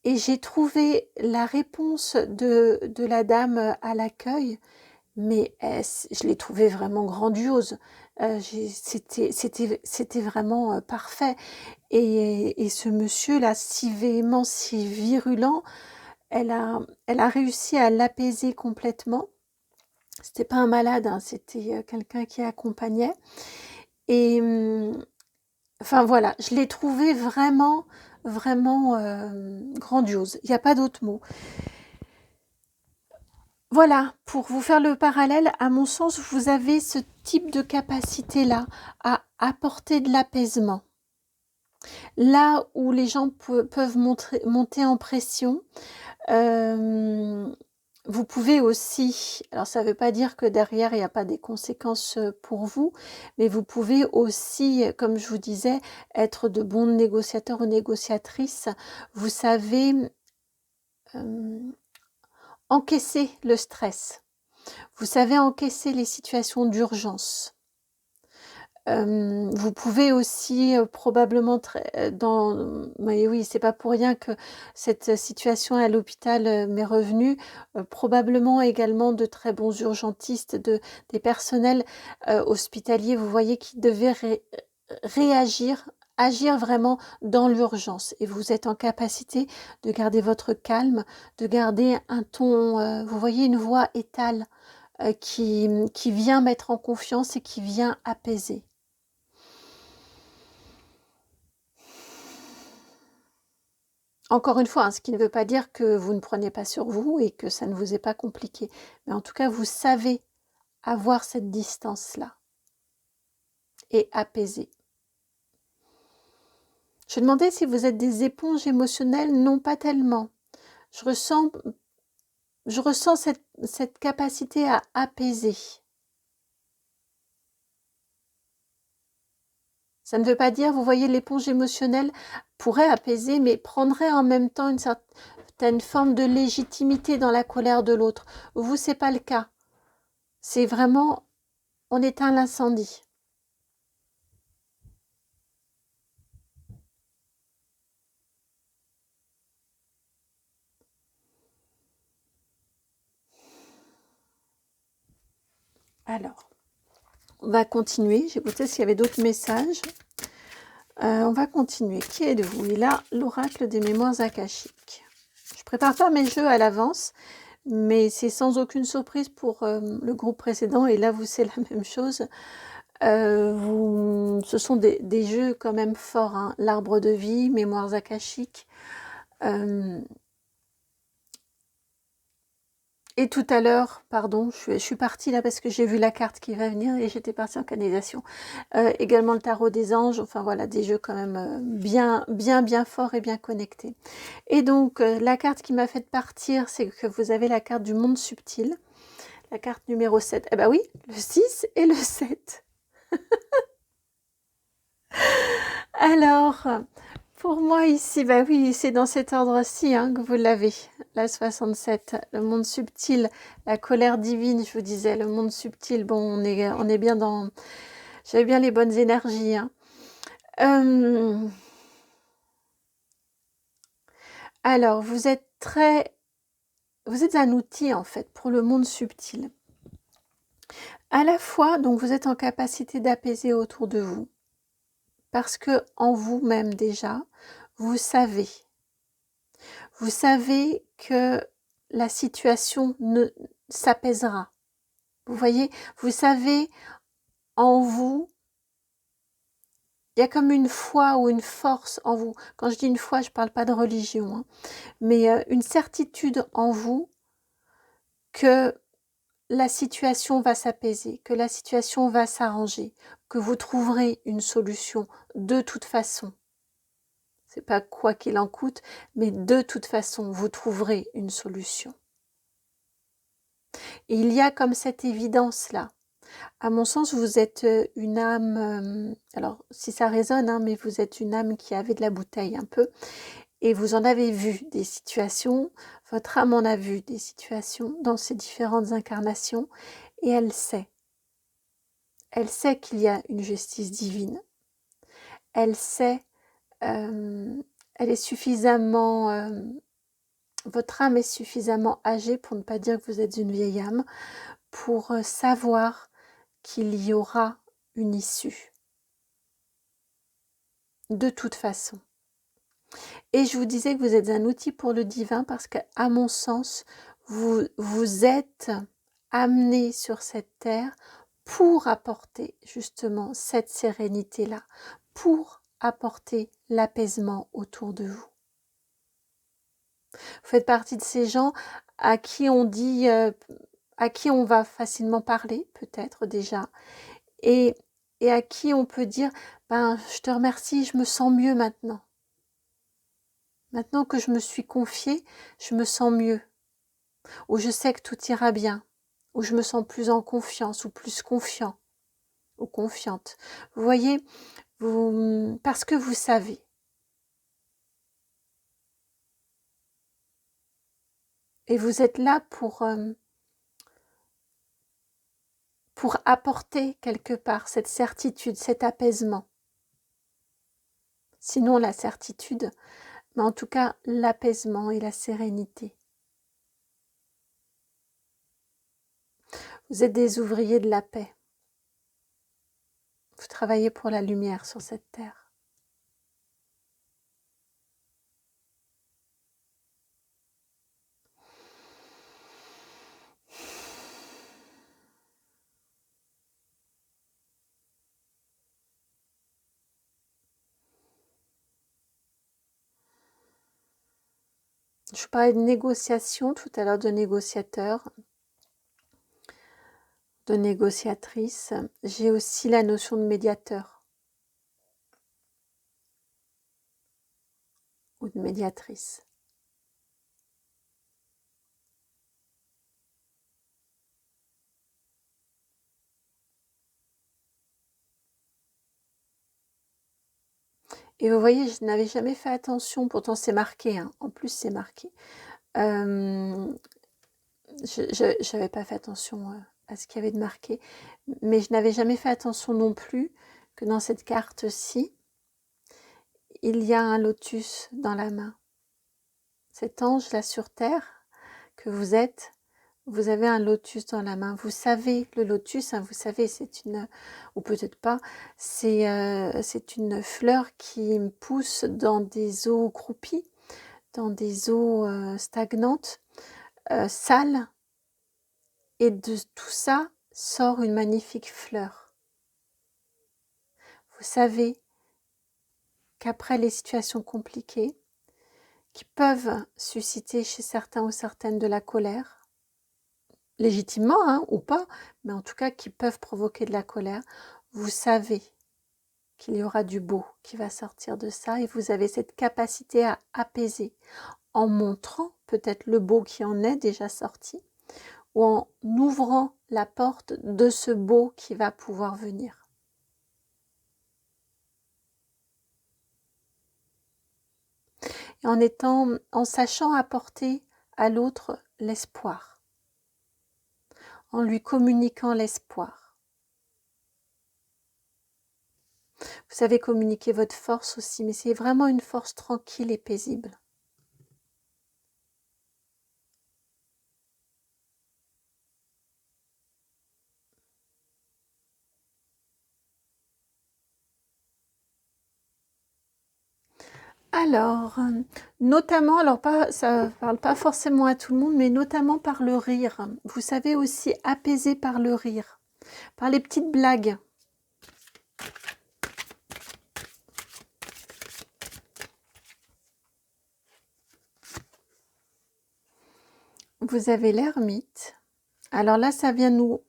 Et j'ai trouvé la réponse de la dame à l'accueil, mais je l'ai trouvée vraiment grandiose. C'était vraiment parfait. Et ce monsieur-là, si véhément, si virulent, elle a réussi à l'apaiser complètement. C'était pas un malade, hein, c'était quelqu'un qui accompagnait. Et enfin voilà, je l'ai trouvé vraiment, vraiment grandiose. Il n'y a pas d'autre mot. Voilà, pour vous faire le parallèle, à mon sens, vous avez ce type de capacité-là à apporter de l'apaisement. Là où les gens peuvent monter en pression, vous pouvez aussi, alors ça ne veut pas dire que derrière il n'y a pas des conséquences pour vous, mais vous pouvez aussi, comme je vous disais, être de bons négociateurs ou négociatrices. Vous savez encaisser le stress. Vous savez encaisser les situations d'urgence. Vous pouvez aussi probablement mais oui, c'est pas pour rien que cette situation à l'hôpital m'est revenue. Probablement également de très bons urgentistes, des personnels hospitaliers, vous voyez, qui devaient réagir, agir vraiment dans l'urgence. Et vous êtes en capacité de garder votre calme, de garder un ton, vous voyez, une voix étale qui vient mettre en confiance et qui vient apaiser. Encore une fois, hein, ce qui ne veut pas dire que vous ne prenez pas sur vous et que ça ne vous est pas compliqué. Mais en tout cas, vous savez avoir cette distance-là et apaiser. Je demandais si vous êtes des éponges émotionnelles. Non, pas tellement. Je ressens cette capacité à apaiser. Ça ne veut pas dire, vous voyez, l'éponge émotionnelle pourrait apaiser, mais prendrait en même temps une certaine forme de légitimité dans la colère de l'autre. Vous, c'est pas le cas. C'est vraiment, on éteint l'incendie. Alors, on va continuer. J'ai écouté s'il y avait d'autres messages. On va continuer. Qui êtes-vous? Et là, l'oracle des mémoires akashiques. Je prépare pas mes jeux à l'avance, mais c'est sans aucune surprise pour le groupe précédent. Et là, vous, c'est la même chose. Ce sont des jeux quand même forts. Hein. L'arbre de vie, mémoires akashiques. Et tout à l'heure, pardon, je suis partie là parce que j'ai vu la carte qui va venir et j'étais partie en canalisation. Également le tarot des anges, enfin voilà, des jeux quand même bien forts et bien connectés. Et donc, la carte qui m'a fait partir, c'est que vous avez la carte du monde subtil, la carte numéro 7. Eh ben oui, le 6 et le 7. Alors, pour moi ici, bah oui, c'est dans cet ordre-ci hein, que vous l'avez, la 67, le monde subtil, la colère divine, je vous disais, le monde subtil, bon, on est bien dans... J'avais bien les bonnes énergies. Hein. Alors, vous êtes un outil en fait pour le monde subtil. À la fois, donc vous êtes en capacité d'apaiser autour de vous, parce que en vous-même déjà, vous savez que la situation s'apaisera. Vous voyez, vous savez, en vous, il y a comme une foi ou une force en vous. Quand je dis une foi, je ne parle pas de religion, hein, mais une certitude en vous que la situation va s'apaiser, que la situation va s'arranger, que vous trouverez une solution de toute façon. C'est pas quoi qu'il en coûte, mais de toute façon, vous trouverez une solution. Et il y a comme cette évidence-là. À mon sens, vous êtes une âme, alors si ça résonne, hein, mais vous êtes une âme qui avait de la bouteille un peu, et vous en avez vu des situations, votre âme en a vu des situations dans ces différentes incarnations, et elle sait qu'il y a une justice divine. Elle sait, elle est suffisamment, votre âme est suffisamment âgée, pour ne pas dire que vous êtes une vieille âme, pour savoir qu'il y aura une issue. De toute façon. Et je vous disais que vous êtes un outil pour le divin parce qu'à mon sens, vous êtes amené sur cette terre pour apporter justement cette sérénité-là, pour apporter l'apaisement autour de vous. Vous faites partie de ces gens à qui on dit, à qui on va facilement parler, peut-être déjà, et à qui on peut dire, ben, je te remercie, je me sens mieux maintenant. Maintenant que je me suis confiée, je me sens mieux. Ou je sais que tout ira bien. Ou je me sens plus en confiance ou plus confiant ou confiante. Vous voyez, parce que vous savez. Et vous êtes là pour apporter quelque part cette certitude, cet apaisement. Sinon la certitude, mais en tout cas l'apaisement et la sérénité. Vous êtes des ouvriers de la paix. Vous travaillez pour la lumière sur cette terre. Je parlais de négociation tout à l'heure, de négociateur, de négociatrice. J'ai aussi la notion de médiateur ou de médiatrice. Et vous voyez, je n'avais jamais fait attention, pourtant c'est marqué, hein. En plus c'est marqué. Je n'avais pas fait attention à ce qu'il y avait de marqué, mais je n'avais jamais fait attention non plus que dans cette carte-ci, il y a un lotus dans la main. Cet ange là sur terre que vous êtes, vous avez un lotus dans la main. Vous savez, le lotus, hein, vous savez, c'est une, ou peut-être pas, c'est une fleur qui pousse dans des eaux croupies, dans des eaux stagnantes, sales, et de tout ça sort une magnifique fleur. Vous savez qu'après les situations compliquées, qui peuvent susciter chez certains ou certaines de la colère, légitimement hein, ou pas, mais en tout cas qui peuvent provoquer de la colère, vous savez qu'il y aura du beau qui va sortir de ça et vous avez cette capacité à apaiser en montrant peut-être le beau qui en est déjà sorti ou en ouvrant la porte de ce beau qui va pouvoir venir. Et en sachant apporter à l'autre l'espoir, en lui communiquant l'espoir. Vous savez communiquer votre force aussi, mais c'est vraiment une force tranquille et paisible. Alors, notamment, alors pas, ça ne parle pas forcément à tout le monde, mais notamment par le rire. Vous savez aussi apaiser par le rire, par les petites blagues. Vous avez l'ermite. Alors là, ça vient nous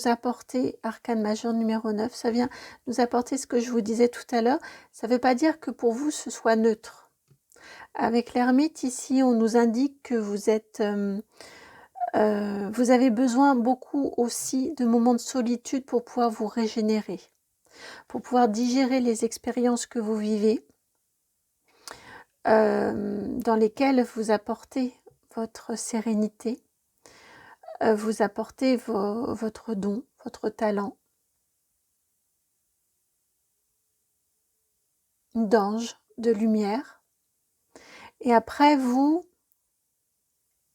apporter, arcane majeur numéro 9, ça vient nous apporter ce que je vous disais tout à l'heure. Ça ne veut pas dire que pour vous, ce soit neutre. Avec l'ermite, ici, on nous indique que vous êtes... vous avez besoin beaucoup aussi de moments de solitude pour pouvoir vous régénérer, pour pouvoir digérer les expériences que vous vivez, dans lesquelles vous apportez votre sérénité, vous apportez votre don, votre talent d'ange, de lumière. Et après,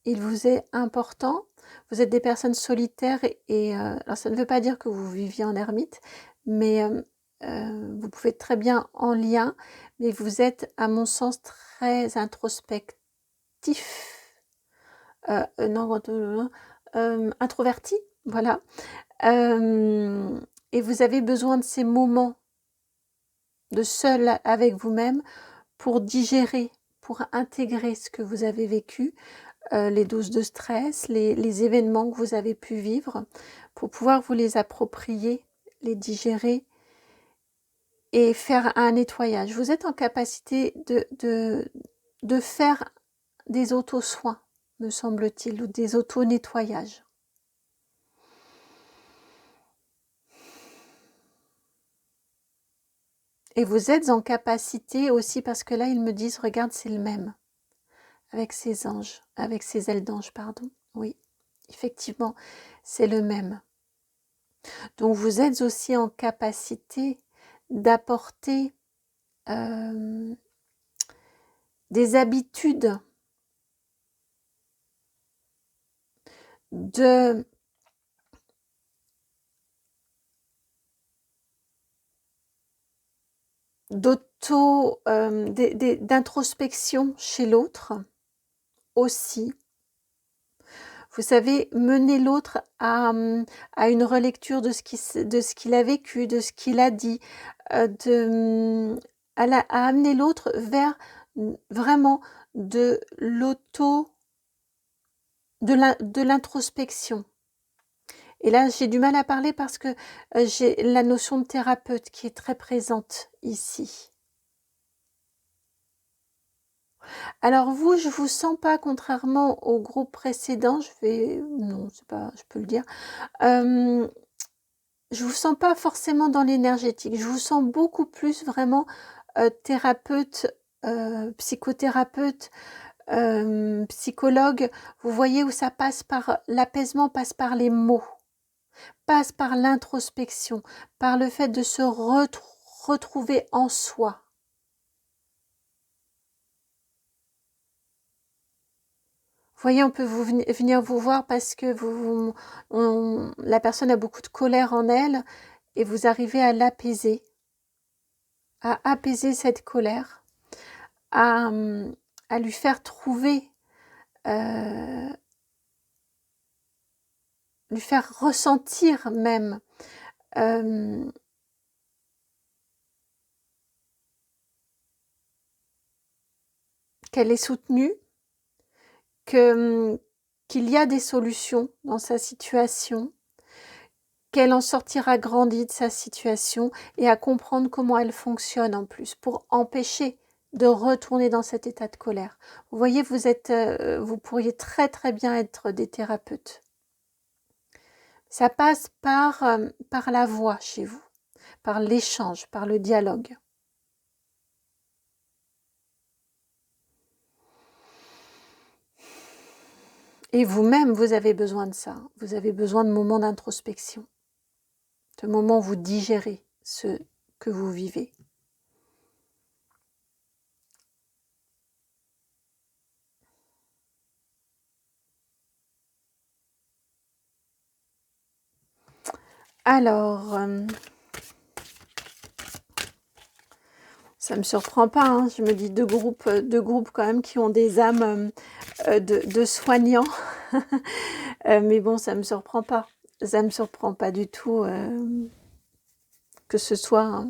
il vous est important, vous êtes des personnes solitaires et alors ça ne veut pas dire que vous viviez en ermite, mais vous pouvez être très bien en lien, mais vous êtes, à mon sens, très introspectif, introverti, voilà. Et vous avez besoin de ces moments de seul avec vous-même pour digérer, pour intégrer ce que vous avez vécu, les doses de stress, les événements que vous avez pu vivre, pour pouvoir vous les approprier, les digérer et faire un nettoyage. Vous êtes en capacité de faire des auto-soins, me semble-t-il, ou des auto-nettoyages. Et vous êtes en capacité aussi, parce que là, ils me disent, regarde, c'est le même, avec ses anges, avec ses ailes d'ange, pardon. Oui, effectivement, c'est le même. Donc, vous êtes aussi en capacité d'apporter des habitudes d'introspection chez l'autre aussi. Vous savez, mener l'autre à une relecture de ce qu'il a vécu, de ce qu'il a dit, à amener l'autre vers vraiment de l'introspection. Et là, j'ai du mal à parler parce que j'ai la notion de thérapeute qui est très présente ici. Alors vous, je vous sens pas, contrairement au groupe précédent, non, c'est pas, je peux le dire, je vous sens pas forcément dans l'énergétique, je vous sens beaucoup plus vraiment thérapeute, psychothérapeute, psychologue. Vous voyez où ça passe par l'apaisement, passe par les mots, passe par l'introspection, par le fait de se retrouver en soi. Vous voyez, on peut venir vous voir parce que la personne a beaucoup de colère en elle et vous arrivez à l'apaiser, à apaiser cette colère, à lui faire trouver, lui faire ressentir même qu'elle est soutenue, qu'il y a des solutions dans sa situation, qu'elle en sortira grandie de sa situation et à comprendre comment elle fonctionne en plus pour empêcher de retourner dans cet état de colère. Vous voyez, vous pourriez très très bien être des thérapeutes. Ça passe par la voix chez vous, par l'échange, par le dialogue. Et vous-même, vous avez besoin de ça. Vous avez besoin de moments d'introspection, de moments où vous digérez ce que vous vivez. Alors, ça me surprend pas, hein. Je me dis deux groupes quand même qui ont des âmes de soignants. Mais bon, ça me surprend pas. Ça me surprend pas du tout que ce soit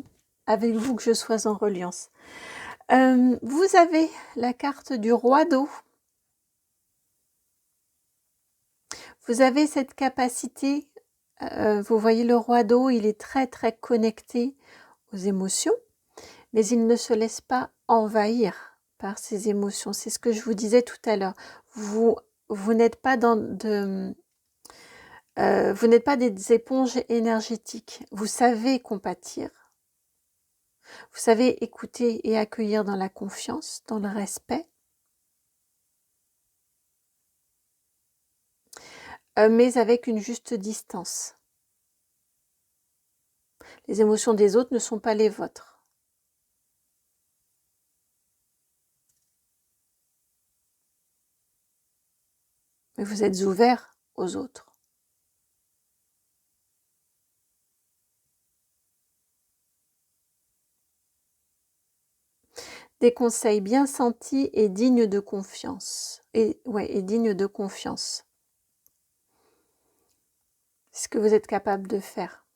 avec vous que je sois en reliance. Vous avez la carte du roi d'eau. Vous avez cette capacité, vous voyez le roi d'eau, il est très très connecté aux émotions, mais il ne se laisse pas envahir par ses émotions. C'est ce que je vous disais tout à l'heure. Vous n'êtes pas vous n'êtes pas des éponges énergétiques. Vous savez compatir. Vous savez écouter et accueillir dans la confiance, dans le respect. Mais avec une juste distance. Les émotions des autres ne sont pas les vôtres. Mais vous êtes ouvert aux autres. Des conseils bien sentis et dignes de confiance. Et dignes de confiance. C'est ce que vous êtes capable de faire.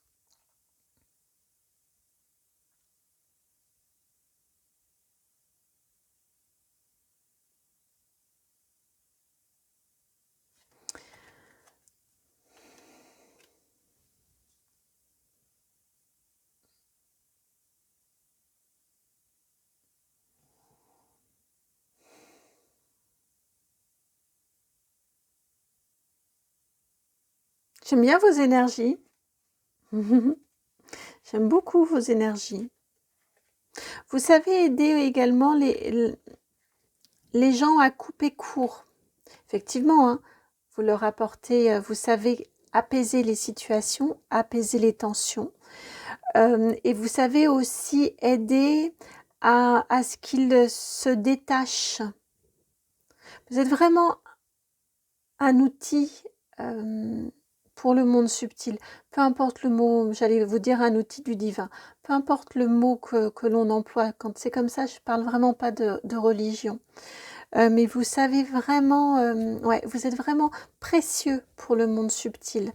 J'aime bien vos énergies. J'aime beaucoup vos énergies. Vous savez aider également les gens à couper court. Effectivement, hein, vous leur apportez, vous savez apaiser les situations, apaiser les tensions. Et vous savez aussi aider à ce qu'ils se détachent. Vous êtes vraiment un outil pour le monde subtil. Peu importe le mot, j'allais vous dire un outil du divin. Peu importe le mot que l'on emploie. Quand c'est comme ça, je parle vraiment pas de religion. Mais vous savez vraiment, ouais, vous êtes vraiment précieux pour le monde subtil.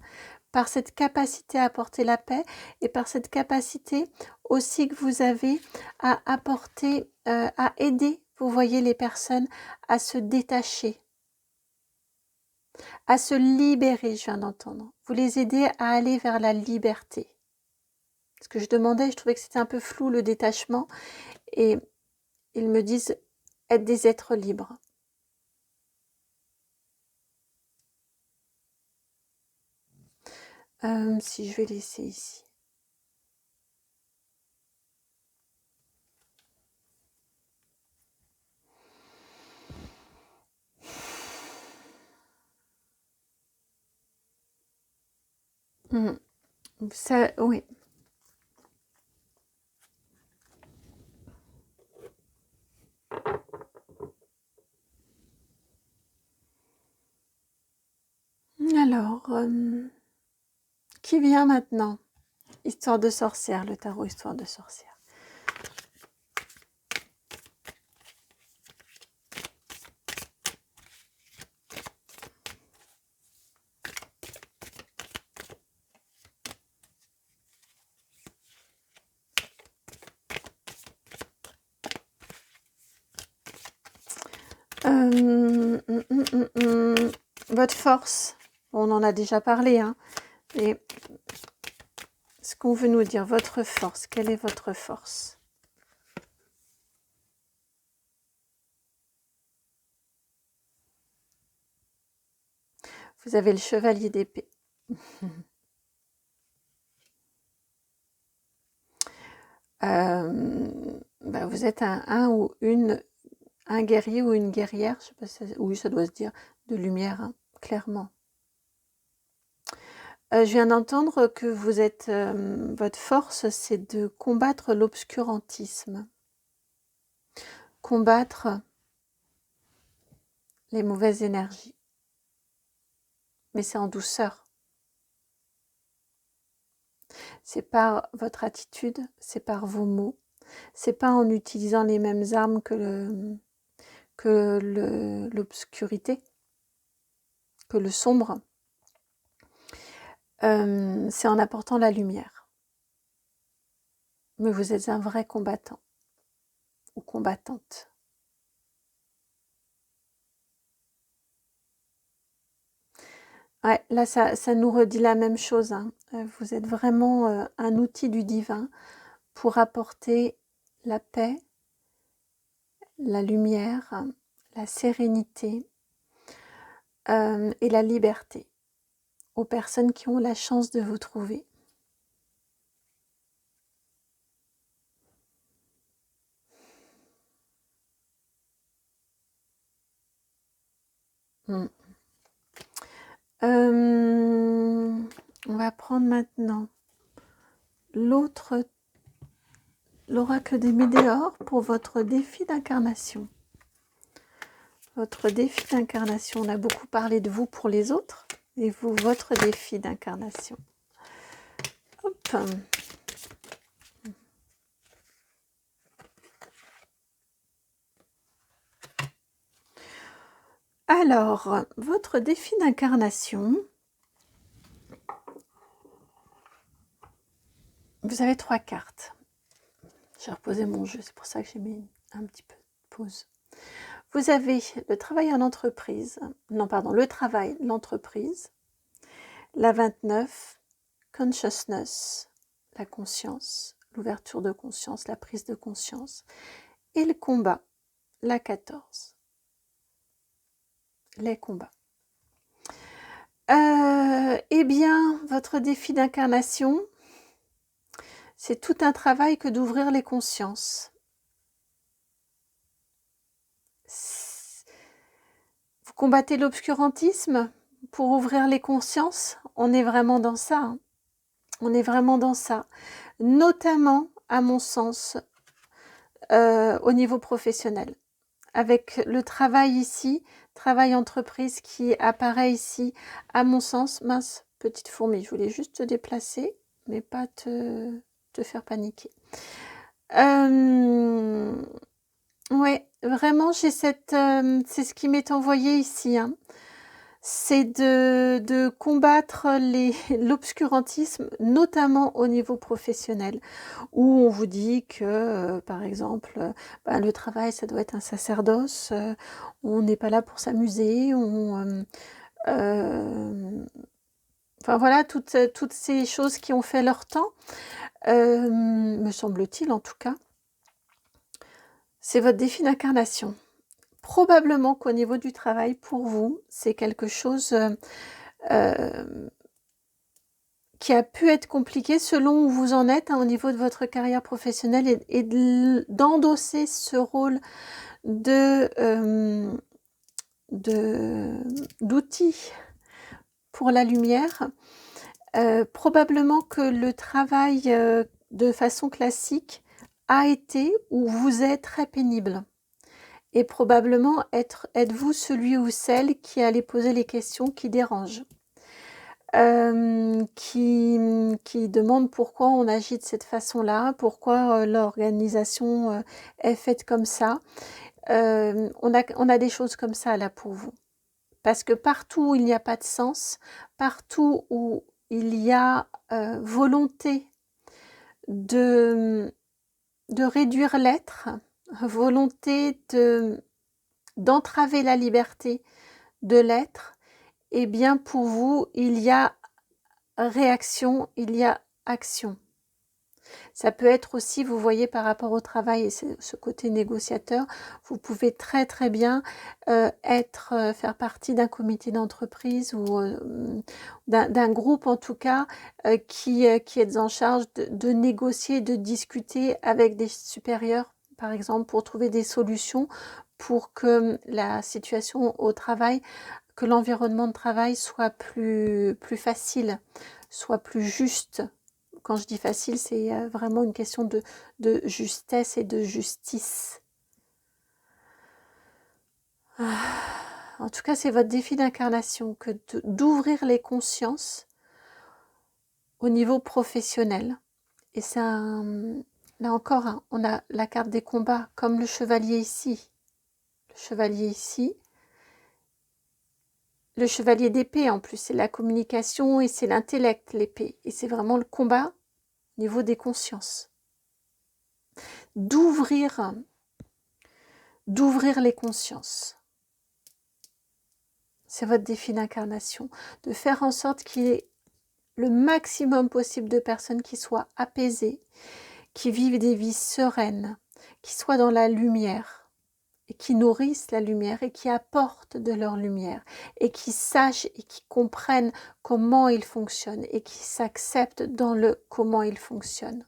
Par cette capacité à apporter la paix et par cette capacité aussi que vous avez à apporter, à aider, vous voyez, les personnes à se détacher, à se libérer, je viens d'entendre. Vous les aidez à aller vers la liberté. Ce que je demandais, je trouvais que c'était un peu flou le détachement et ils me disent être des êtres libres. Si je vais laisser ici. Ça, oui. Alors, qui vient maintenant? Histoire de sorcière, le tarot Histoire de sorcière. Votre force, on en a déjà parlé, hein, et ce qu'on veut nous dire, votre force, quelle est votre force? Vous avez le chevalier d'épée. Vous êtes un guerrier ou une guerrière, je sais pas si oui, ça doit se dire, de lumière, hein, clairement. Je viens d'entendre que vous êtes, votre force, c'est de combattre l'obscurantisme, combattre les mauvaises énergies, mais c'est en douceur. C'est par votre attitude, c'est par vos mots, c'est pas en utilisant les mêmes armes que l'obscurité, que le sombre. C'est en apportant la lumière. Mais vous êtes un vrai combattant ou combattante. Ouais, là, ça nous redit la même chose, hein. Vous êtes vraiment un outil du divin pour apporter la paix, la lumière, la sérénité et la liberté aux personnes qui ont la chance de vous trouver. On va prendre maintenant l'oracle des météores pour votre défi d'incarnation. Votre défi d'incarnation, on a beaucoup parlé de vous pour les autres, et vous, votre défi d'incarnation. Hop. Alors, votre défi d'incarnation, vous avez 3 cartes. J'ai reposé mon jeu, c'est pour ça que j'ai mis un petit peu de pause. Vous avez le travail en entreprise, non pardon, le travail, l'entreprise, la 29, consciousness, la conscience, l'ouverture de conscience, la prise de conscience, et le combat, la 14, les combats. Eh bien, votre défi d'incarnation, c'est tout un travail que d'ouvrir les consciences. Vous combattez l'obscurantisme pour ouvrir les consciences. On est vraiment dans ça. Hein. On est vraiment dans ça. Notamment, à mon sens, au niveau professionnel. Avec le travail ici, travail entreprise qui apparaît ici, à mon sens, mince, petite fourmi, je voulais juste te déplacer, mais pas te faire paniquer. Ouais, vraiment, j'ai cette, c'est ce qui m'est envoyé ici, hein. C'est de combattre l'obscurantisme, notamment au niveau professionnel, où on vous dit que, par exemple, le travail, ça doit être un sacerdoce, on n'est pas là pour s'amuser, enfin voilà, toutes ces choses qui ont fait leur temps, me semble-t-il en tout cas. C'est votre défi d'incarnation. Probablement qu'au niveau du travail, pour vous, c'est quelque chose qui a pu être compliqué selon où vous en êtes, hein, au niveau de votre carrière professionnelle et d'endosser ce rôle d'outil pour la lumière. Probablement que le travail de façon classique a été ou vous est très pénible. Et probablement êtes-vous celui ou celle qui allait poser les questions qui dérangent, qui demande pourquoi on agit de cette façon-là, pourquoi l'organisation est faite comme ça. On a des choses comme ça là pour vous. Parce que partout où il n'y a pas de sens, partout où il y a volonté de réduire l'être, volonté d'entraver la liberté de l'être, eh bien pour vous, il y a réaction, il y a action. Ça peut être aussi, vous voyez, par rapport au travail et ce côté négociateur, vous pouvez très très bien faire partie d'un comité d'entreprise ou d'un groupe en tout cas qui est en charge de négocier, de discuter avec des supérieurs, par exemple, pour trouver des solutions pour que la situation au travail, que l'environnement de travail soit plus facile, soit plus juste. Quand je dis facile, c'est vraiment une question de justesse et de justice. En tout cas, c'est votre défi d'incarnation, que d'ouvrir les consciences au niveau professionnel. Et ça, là encore, hein, on a la carte des combats, comme le chevalier ici. Le chevalier ici. Le chevalier d'épée, en plus, c'est la communication et c'est l'intellect, l'épée. Et c'est vraiment le combat au niveau des consciences. D'ouvrir les consciences. C'est votre défi d'incarnation. De faire en sorte qu'il y ait le maximum possible de personnes qui soient apaisées, qui vivent des vies sereines, qui soient dans la lumière et qui nourrissent la lumière et qui apportent de leur lumière et qui sachent et qui comprennent comment ils fonctionnent et qui s'acceptent dans le comment ils fonctionnent.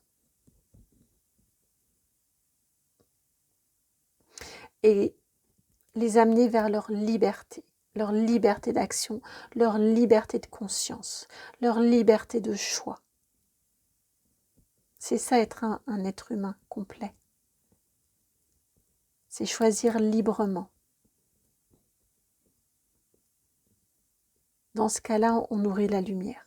Et les amener vers leur liberté d'action, leur liberté de conscience, leur liberté de choix. C'est ça être un être humain complet. C'est choisir librement. Dans ce cas-là, on nourrit la lumière.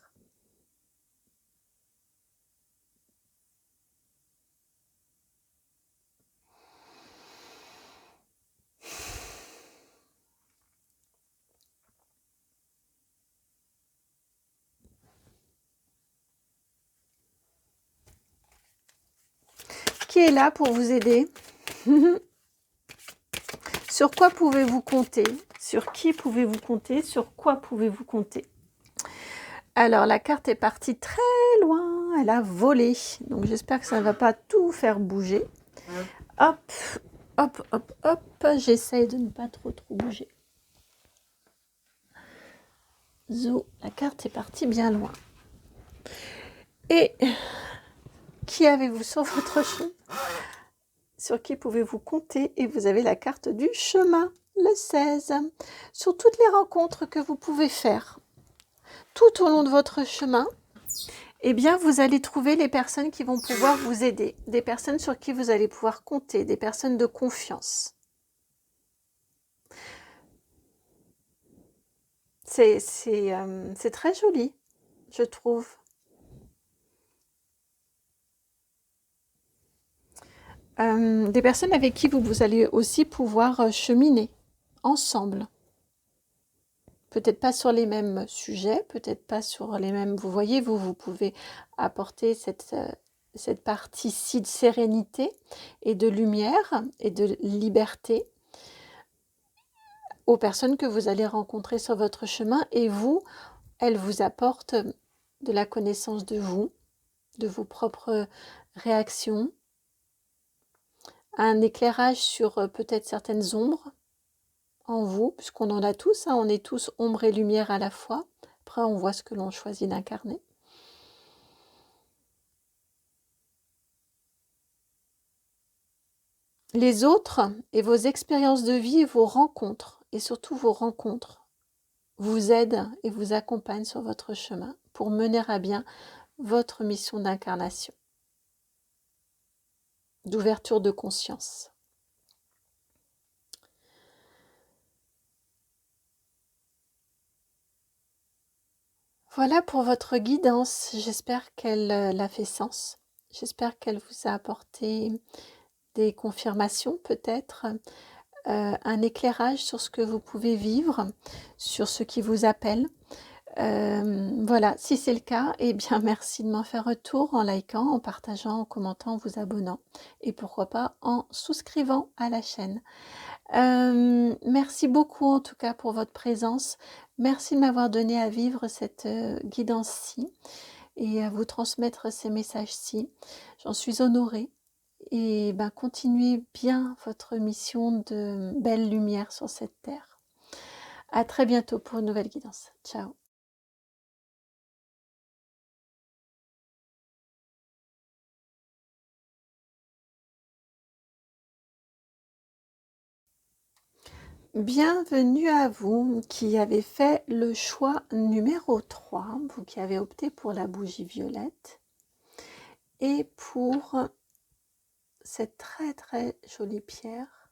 Qui est là pour vous aider? Sur quoi pouvez-vous compter? Sur qui pouvez-vous compter? Sur quoi pouvez-vous compter? Alors, la carte est partie très loin, elle a volé. Donc, j'espère que ça ne va pas tout faire bouger. Hop, hop, hop, hop. J'essaye de ne pas trop bouger. Zou, la carte est partie bien loin. Et qui avez-vous sur votre chemin? Sur qui pouvez-vous compter? Et vous avez la carte du chemin, le 16. Sur toutes les rencontres que vous pouvez faire tout au long de votre chemin, eh bien, vous allez trouver les personnes qui vont pouvoir vous aider, des personnes sur qui vous allez pouvoir compter, des personnes de confiance. C'est très joli, je trouve. Des personnes avec qui vous allez aussi pouvoir cheminer ensemble. Peut-être pas sur les mêmes sujets, peut-être pas sur les mêmes... Vous voyez, vous pouvez apporter cette partie-ci de sérénité et de lumière et de liberté aux personnes que vous allez rencontrer sur votre chemin. Et vous, elles vous apportent de la connaissance de vous, de vos propres réactions, un éclairage sur peut-être certaines ombres en vous, puisqu'on en a tous, hein, on est tous ombre et lumière à la fois. Après, on voit ce que l'on choisit d'incarner. Les autres et vos expériences de vie, vos rencontres, et surtout vos rencontres, vous aident et vous accompagnent sur votre chemin pour mener à bien votre mission d'incarnation, d'ouverture de conscience. Voilà pour votre guidance. J'espère qu'elle a fait sens. J'espère qu'elle vous a apporté des confirmations peut-être, un éclairage sur ce que vous pouvez vivre, sur ce qui vous appelle. Voilà, si c'est le cas, eh bien merci de m'en faire retour en likant, en partageant, en commentant, en vous abonnant et pourquoi pas en souscrivant à la chaîne. Merci beaucoup en tout cas pour votre présence. Merci de m'avoir donné à vivre cette guidance-ci et à vous transmettre ces messages-ci. J'en suis honorée. Et ben, continuez bien votre mission de belle lumière sur cette terre. À très bientôt pour une nouvelle guidance. Ciao. Bienvenue à vous qui avez fait le choix numéro 3, vous qui avez opté pour la bougie violette et pour cette très très jolie pierre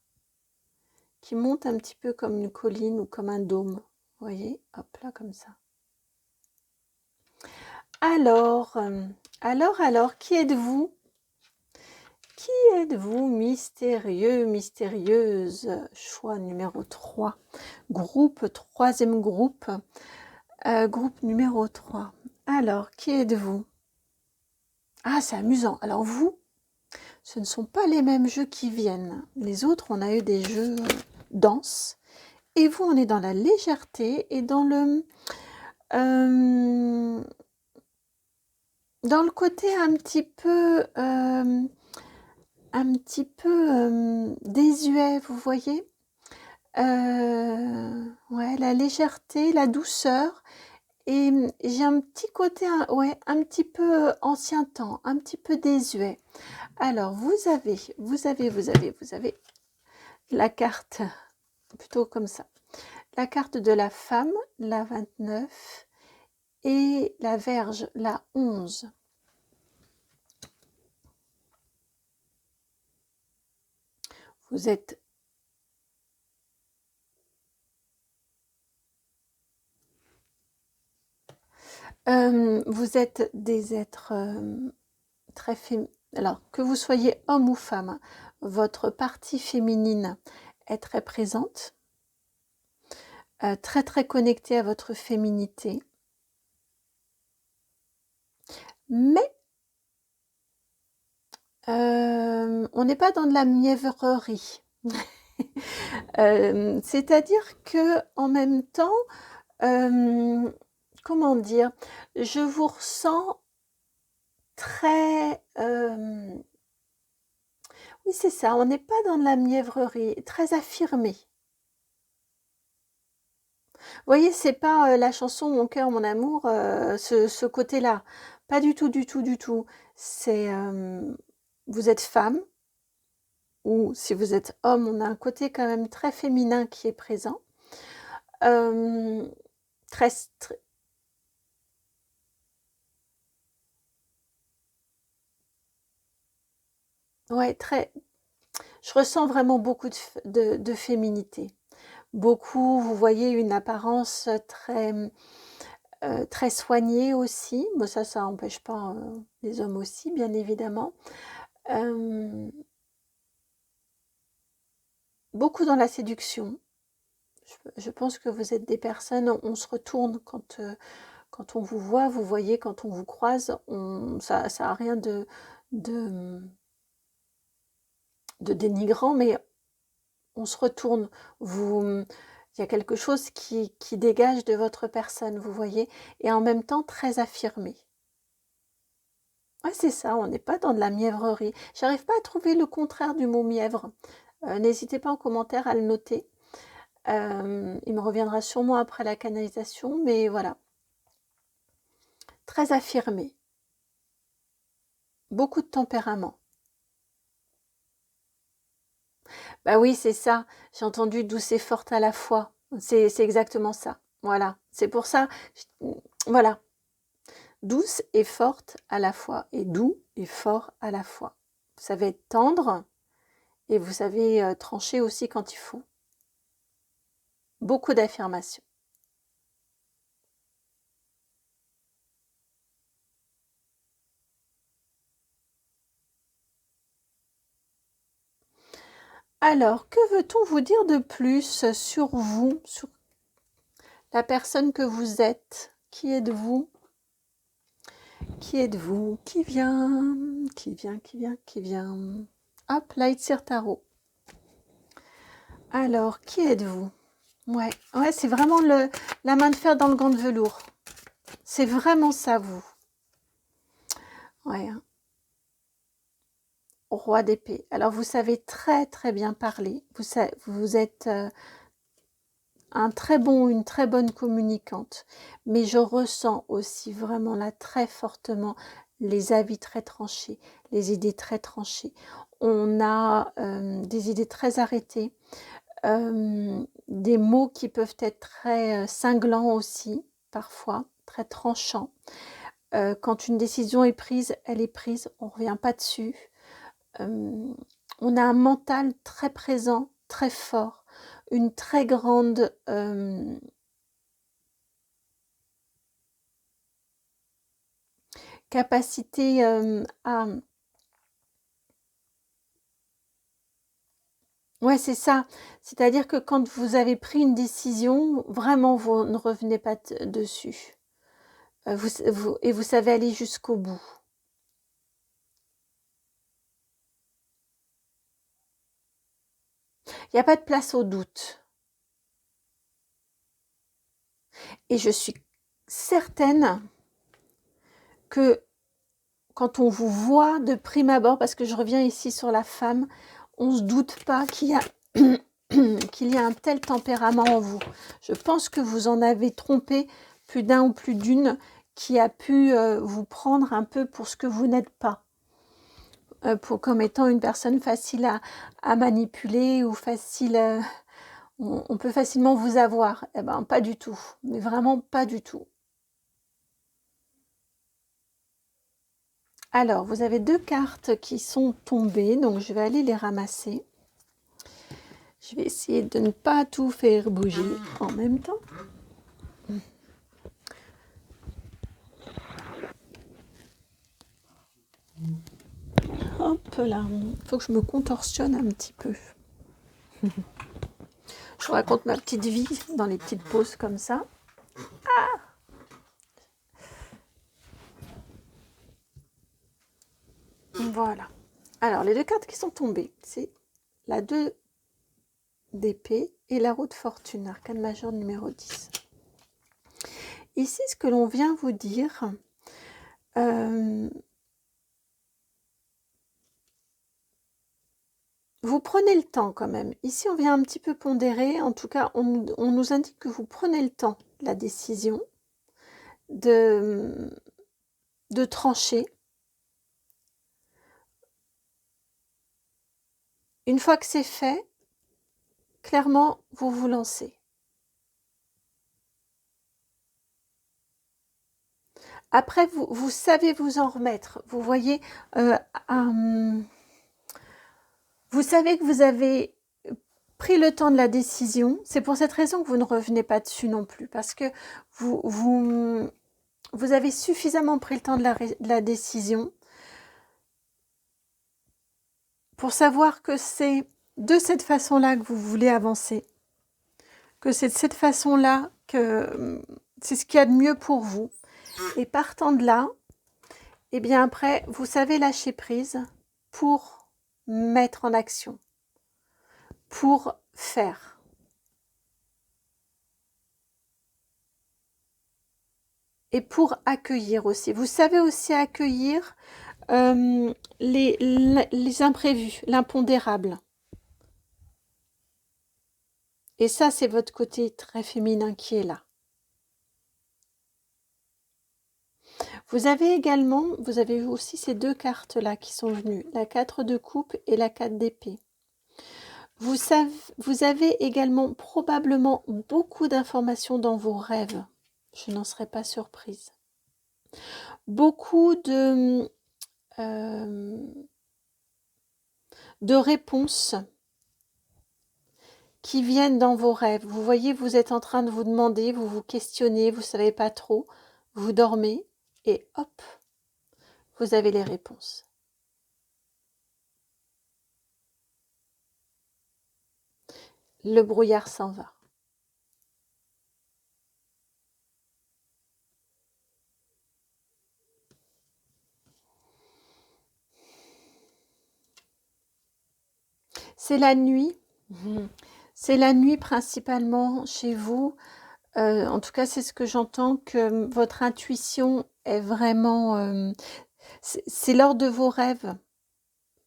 qui monte un petit peu comme une colline ou comme un dôme. Vous voyez, hop là comme ça. Alors, qui êtes-vous? Qui êtes-vous, mystérieux, mystérieuse? Choix numéro 3. Groupe, troisième groupe. Groupe numéro 3. Alors, qui êtes-vous? Ah, c'est amusant. Alors vous, ce ne sont pas les mêmes jeux qui viennent. Les autres, on a eu des jeux denses. Et vous, on est dans la légèreté et dans le côté un petit peu désuet, vous voyez, ouais, la légèreté, la douceur, et j'ai un petit côté, ouais, un petit peu ancien temps, un petit peu désuet. Alors, vous avez la carte, plutôt comme ça, la carte de la femme, la 29, et la Vierge, la 11. Vous êtes des êtres très féminins. Alors, que vous soyez homme ou femme, votre partie féminine est très présente, très très connectée à votre féminité. Mais on n'est pas dans de la mièvrerie. C'est-à-dire que en même temps, comment dire, je vous ressens très... oui, c'est ça, on n'est pas dans de la mièvrerie, très affirmé. voyez, c'est pas la chanson Mon cœur, mon amour, ce côté-là. Pas du tout, du tout, du tout. C'est vous êtes femme, ou si vous êtes homme, on a un côté quand même très féminin qui est présent. Euh, très, ouais, très. Je ressens vraiment beaucoup de féminité. Beaucoup, vous voyez, une apparence très, très soignée aussi. Bon, ça n'empêche pas les hommes aussi, bien évidemment. Euh, beaucoup dans la séduction. Je pense que vous êtes des personnes, on se retourne quand on vous voit, vous voyez, quand on vous croise, ça a rien de, de dénigrant, mais on se retourne. Il y a quelque chose qui dégage de votre personne, vous voyez, et en même temps très affirmé. Ouais, c'est ça, on n'est pas dans de la mièvrerie. J'arrive pas à trouver le contraire du mot mièvre. N'hésitez pas en commentaire à le noter. Il me reviendra sûrement après la canalisation, mais voilà. Très affirmé. Beaucoup de tempérament. Bah oui, c'est ça. J'ai entendu douce et forte à la fois. C'est exactement ça. Voilà. C'est pour ça. Voilà. Douce et forte à la fois. Et doux et fort à la fois. Vous savez être tendre et vous savez trancher aussi quand il faut. Beaucoup d'affirmations. Alors, que veut-on vous dire de plus sur vous, sur la personne que vous êtes? Qui êtes-vous? Qui êtes-vous? Qui vient? Qui vient? Qui vient? Qui vient? Hop, Lightseer Tarot. Alors, qui êtes-vous? Ouais, ouais, c'est vraiment la main de fer dans le gant de velours. C'est vraiment ça, vous. Ouais. Roi d'épée. Alors, vous savez très, très bien parler. Vous êtes une très bonne communicante. Mais je ressens aussi vraiment là très fortement les avis très tranchés, les idées très tranchées. On a des idées très arrêtées, des mots qui peuvent être très cinglants aussi, parfois, très tranchants. Quand une décision est prise, elle est prise, on ne revient pas dessus. On a un mental très présent, très fort, une très grande capacité à... Ouais, c'est ça. C'est-à-dire que quand vous avez pris une décision, vraiment, vous ne revenez pas dessus. Et vous savez aller jusqu'au bout. Il n'y a pas de place au doute. Et je suis certaine que quand on vous voit de prime abord, parce que je reviens ici sur la femme, on ne se doute pas qu'il y a qu'il y a un tel tempérament en vous. Je pense que vous en avez trompé plus d'un ou plus d'une qui a pu vous prendre un peu pour ce que vous n'êtes pas. Comme étant une personne facile à manipuler ou facile... on peut facilement vous avoir. Eh ben, pas du tout. Mais vraiment pas du tout. Alors, vous avez 2 cartes qui sont tombées, donc je vais aller les ramasser. Je vais essayer de ne pas tout faire bouger en même temps. Hop là, il faut que je me contorsionne un petit peu. Je vous raconte ma petite vie dans les petites pauses comme ça. Ah, voilà. Alors, les 2 cartes qui sont tombées, c'est la 2 d'épée et la roue de fortune, arcane majeure numéro 10. Ici, ce que l'on vient vous dire, vous prenez le temps quand même. Ici, on vient un petit peu pondérer. En tout cas, on nous indique que vous prenez le temps de la décision de trancher. Une fois que c'est fait, clairement, vous vous lancez. Après, vous savez vous en remettre. Vous voyez, vous savez que vous avez pris le temps de la décision. C'est pour cette raison que vous ne revenez pas dessus non plus, parce que vous avez suffisamment pris le temps de la décision pour savoir que c'est de cette façon-là que vous voulez avancer, que c'est de cette façon-là que c'est ce qu'il y a de mieux pour vous. Et partant de là, et bien après, vous savez lâcher prise pour mettre en action, pour faire. Et pour accueillir aussi. Vous savez aussi accueillir les imprévus, l'impondérable. Et ça, c'est votre côté très féminin qui est là. Vous avez aussi ces deux cartes-là qui sont venues, la 4 de coupe et la 4 d'épée. Vous avez également probablement beaucoup d'informations dans vos rêves. Je n'en serais pas surprise. Beaucoup de réponses qui viennent dans vos rêves. Vous voyez, vous êtes en train de vous demander, vous vous questionnez, vous ne savez pas trop, vous dormez et hop, vous avez les réponses. Le brouillard s'en va. C'est la nuit. C'est la nuit principalement chez vous. En tout cas, c'est ce que j'entends, que votre intuition est vraiment... c'est lors de vos rêves.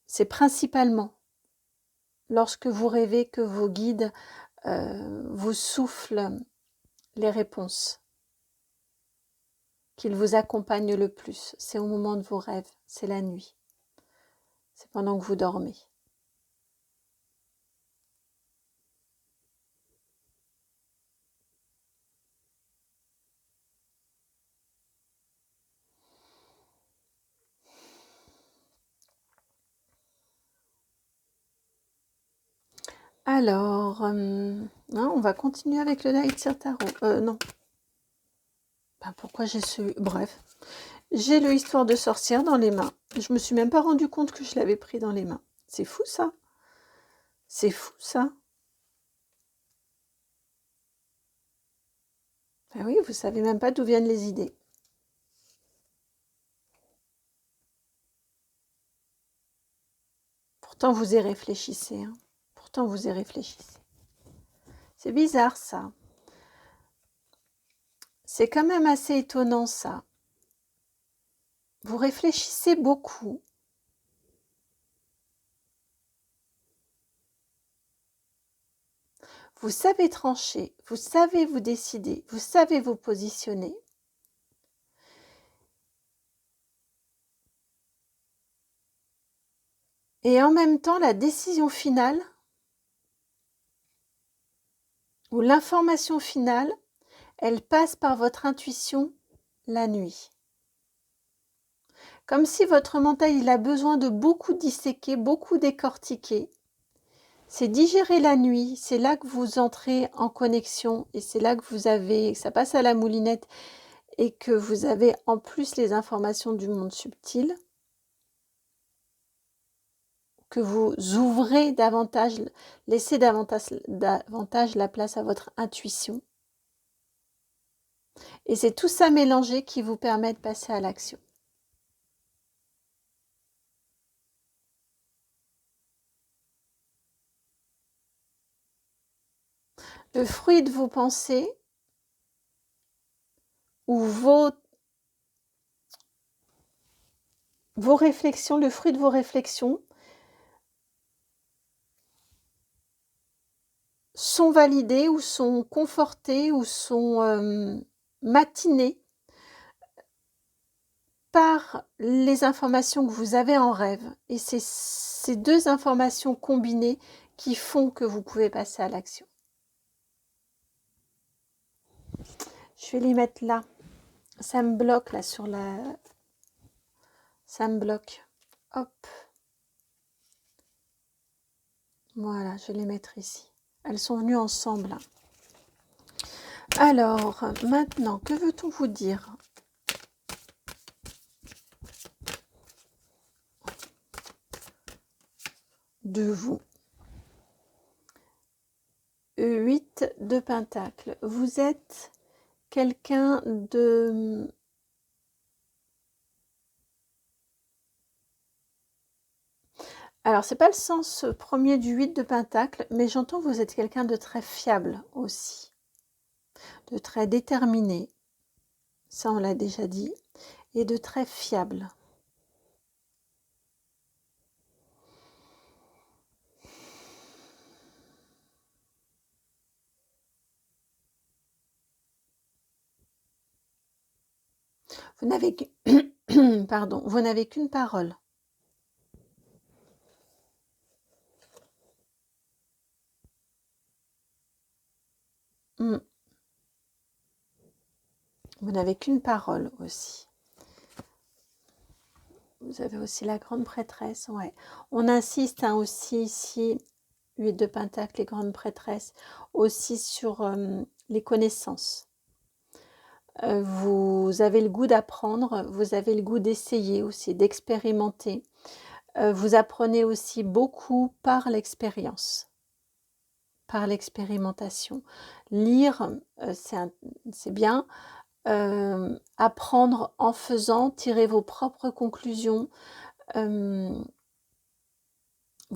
C'est principalement lorsque vous rêvez que vos guides vous soufflent les réponses, qu'ils vous accompagnent le plus. C'est au moment de vos rêves, c'est la nuit. C'est pendant que vous dormez. Alors, on va continuer avec le Light Tarot. Non. Ben, pourquoi j'ai ce... Bref. J'ai le Histoire de sorcière dans les mains. Je me suis même pas rendu compte que je l'avais pris dans les mains. C'est fou ça. C'est fou ça. Ben oui, vous savez même pas d'où viennent les idées. Pourtant, vous y réfléchissez. Hein. Pourtant, vous y réfléchissez. C'est bizarre ça. C'est quand même assez étonnant ça. Vous réfléchissez beaucoup. Vous savez trancher, vous savez vous décider, vous savez vous positionner. Et en même temps, la décision finale ou l'information finale, elle passe par votre intuition la nuit. Comme si votre mental, il a besoin de beaucoup disséquer, beaucoup décortiquer. C'est digérer la nuit, c'est là que vous entrez en connexion et c'est là que ça passe à la moulinette et que vous avez en plus les informations du monde subtil, que vous ouvrez davantage, laissez davantage la place à votre intuition. Et c'est tout ça mélangé qui vous permet de passer à l'action. Le fruit de vos pensées ou vos réflexions, le fruit de vos réflexions, sont validées ou sont confortées ou sont matinées par les informations que vous avez en rêve. Et c'est ces deux informations combinées qui font que vous pouvez passer à l'action. Je vais les mettre là. Ça me bloque là sur la... Ça me bloque. Hop. Voilà, je vais les mettre ici. Elles sont venues ensemble. Alors, maintenant, que veut-on vous dire? De vous. 8 de Pentacle. Vous êtes quelqu'un de... Alors, c'est pas le sens premier du 8 de Pentacle, mais j'entends que vous êtes quelqu'un de très fiable aussi, de très déterminé, ça on l'a déjà dit, et de très fiable. Vous n'avez pardon, vous n'avez qu'une parole. Vous n'avez qu'une parole aussi. Vous avez aussi la grande prêtresse, ouais. On insiste aussi ici, 8 de Pentacle, les grandes prêtresses, aussi sur les connaissances. Vous avez le goût d'apprendre, vous avez le goût d'essayer aussi, d'expérimenter. Vous apprenez aussi beaucoup par l'expérience, par l'expérimentation. Lire, c'est bien. Apprendre en faisant, tirer vos propres conclusions. Il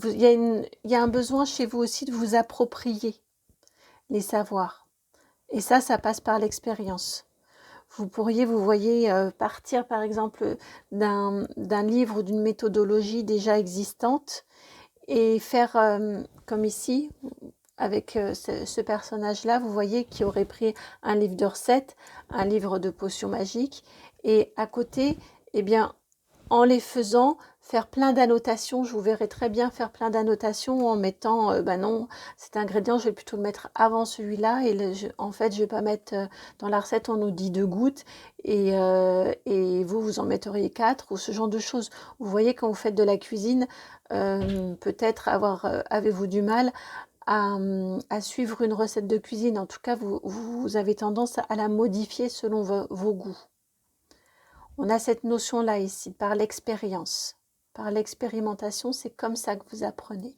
y a un besoin chez vous aussi de vous approprier les savoirs. Et ça passe par l'expérience. Vous pourriez, vous voyez, partir par exemple d'un livre ou d'une méthodologie déjà existante et faire comme ici, avec ce personnage-là, vous voyez, qui aurait pris un livre de recettes, un livre de potions magiques, et à côté, eh bien, en les faisant, faire plein d'annotations. Je vous verrai très bien faire plein d'annotations en mettant, bah non, cet ingrédient, je vais plutôt le mettre avant celui-là. Et en fait, je ne vais pas mettre, dans la recette, on nous dit 2 gouttes. Et vous en metteriez 4 ou ce genre de choses. Vous voyez, quand vous faites de la cuisine, peut-être avez-vous du mal à suivre une recette de cuisine. En tout cas, vous avez tendance à la modifier selon vos goûts. On a cette notion-là ici, par l'expérience. Par l'expérimentation, c'est comme ça que vous apprenez.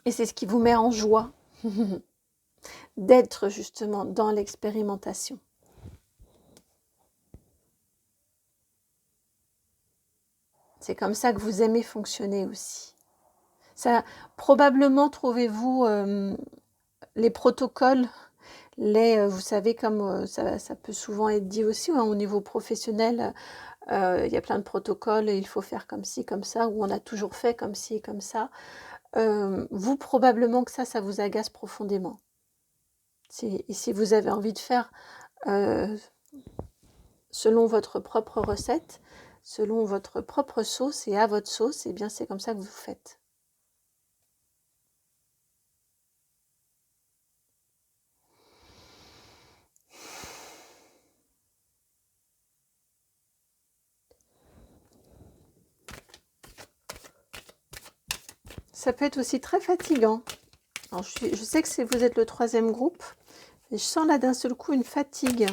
Et c'est ce qui vous met en joie d'être justement dans l'expérimentation. C'est comme ça que vous aimez fonctionner aussi. Ça, probablement trouvez-vous les protocoles, vous savez, comme ça peut souvent être dit aussi hein, au niveau professionnel, il y a plein de protocoles, et il faut faire comme ci, comme ça, ou on a toujours fait comme ci, comme ça. Vous, probablement que ça vous agace profondément. Et si vous avez envie de faire selon votre propre recette, selon votre propre sauce et à votre sauce, eh bien c'est comme ça que vous faites. Ça peut être aussi très fatigant. Alors, je sais que vous êtes le 3e groupe, et je sens là d'un seul coup une fatigue.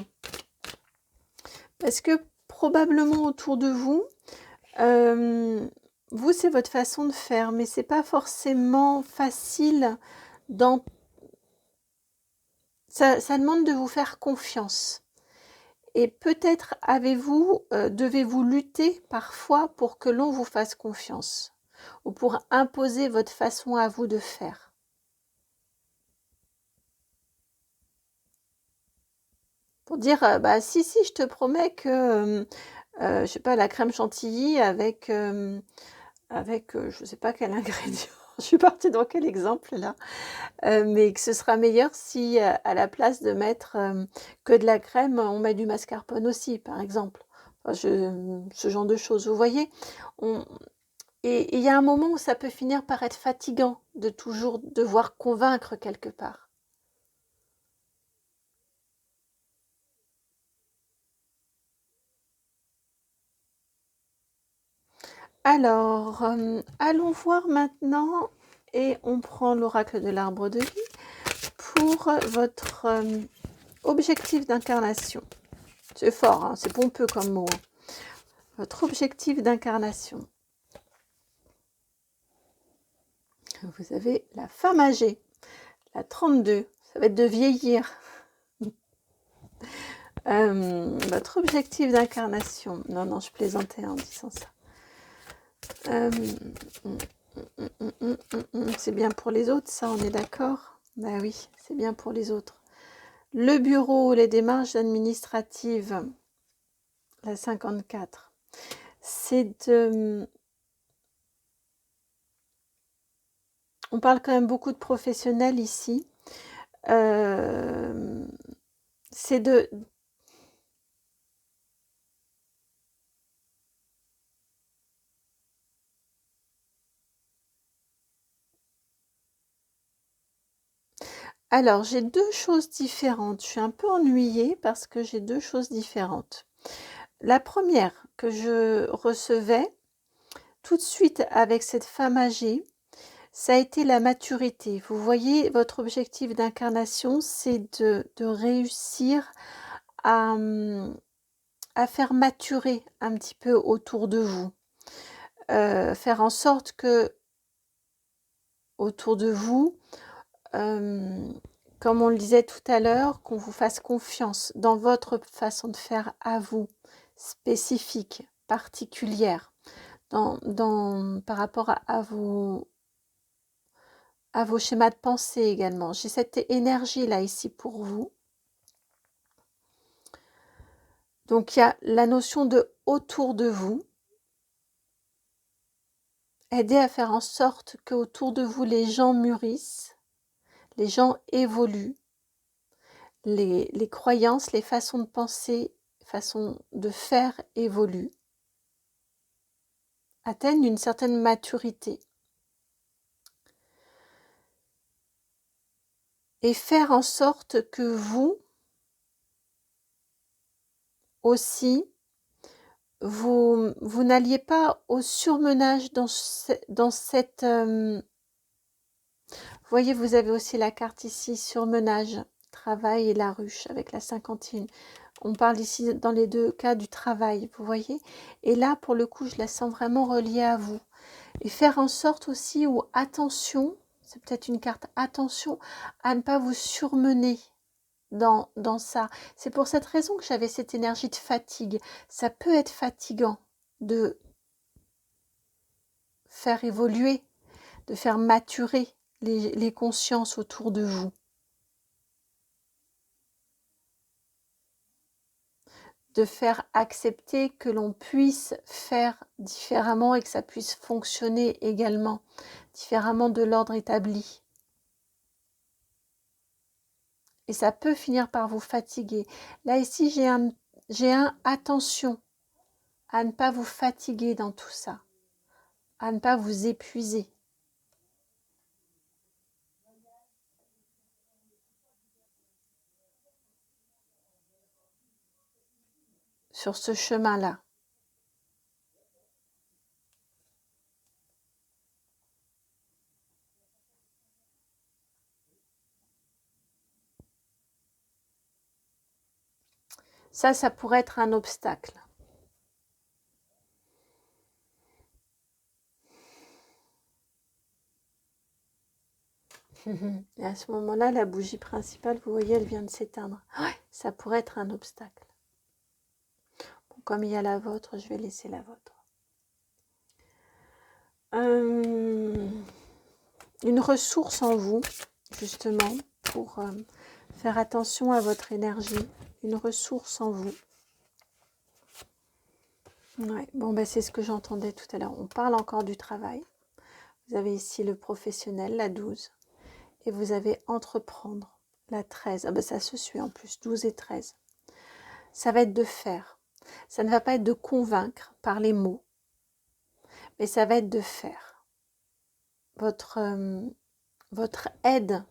Parce que probablement autour de vous, vous c'est votre façon de faire, mais c'est pas forcément facile ça demande de vous faire confiance. Et peut-être devez-vous lutter parfois pour que l'on vous fasse confiance, ou pour imposer votre façon à vous de faire. Pour dire, bah si, je te promets que je sais pas, la crème chantilly avec, je sais pas quel ingrédient. Je suis partie dans quel exemple là? Mais que ce sera meilleur si, à la place de mettre, que de la crème, on met du mascarpone aussi, par exemple. Enfin, ce genre de choses, vous voyez? On Et il y a un moment où ça peut finir par être fatigant de toujours devoir convaincre quelque part. Alors, allons voir maintenant et on prend l'oracle de l'arbre de vie pour votre objectif d'incarnation. C'est fort, hein, c'est pompeux comme mot. Hein. Votre objectif d'incarnation. Vous avez la femme âgée, la 32. Ça va être de vieillir. Votre objectif d'incarnation. Non, non, je plaisantais en disant ça. C'est bien pour les autres, ça, on est d'accord? Ben oui, c'est bien pour les autres. Le bureau, les démarches administratives, la 54. C'est de... On parle quand même beaucoup de professionnels ici. C'est de... Alors, j'ai deux choses différentes. Je suis un peu ennuyée parce que j'ai deux choses différentes. La première que je recevais tout de suite avec cette femme âgée, ça a été la maturité. Vous voyez, votre objectif d'incarnation, c'est de réussir à, à faire maturer un petit peu autour de vous. Faire en sorte que autour de vous, comme on le disait tout à l'heure, qu'on vous fasse confiance dans votre façon de faire à vous, spécifique, particulière, par rapport à vos schémas de pensée également. J'ai cette énergie-là ici pour vous. Donc, il y a la notion de autour de vous. Aider à faire en sorte qu'autour de vous, les gens mûrissent, les gens évoluent, les croyances, les façons de penser, façons de faire évoluent, atteignent une certaine maturité. Et faire en sorte que vous aussi, vous n'alliez pas au surmenage dans cette... vous voyez, vous avez aussi la carte ici, surmenage, travail et la ruche avec la 51. On parle ici dans les deux cas du travail, vous voyez. Et là, pour le coup, je la sens vraiment reliée à vous. Et faire en sorte aussi, ou attention, c'est peut-être une carte, attention à ne pas vous surmener dans ça. C'est pour cette raison que j'avais cette énergie de fatigue. Ça peut être fatigant de faire évoluer, de faire maturer les consciences autour de vous. De faire accepter que l'on puisse faire différemment et que ça puisse fonctionner également, différemment de l'ordre établi. Et ça peut finir par vous fatiguer. Là, ici, j'ai un attention à ne pas vous fatiguer dans tout ça, à ne pas vous épuiser. Sur ce chemin-là. Ça pourrait être un obstacle. Et à ce moment-là, la bougie principale, vous voyez, elle vient de s'éteindre. Ouais, ça pourrait être un obstacle. Bon, comme il y a la vôtre, je vais laisser la vôtre. Une ressource en vous, justement, pour faire attention à votre énergie. Une ressource en vous. Ouais, bon, ben, c'est ce que j'entendais tout à l'heure. On parle encore du travail. Vous avez ici le professionnel, la 12. Et vous avez entreprendre, la 13. Ah ben, ça se suit en plus, 12 et 13. Ça va être de faire. Ça ne va pas être de convaincre par les mots, mais ça va être de faire. Votre aide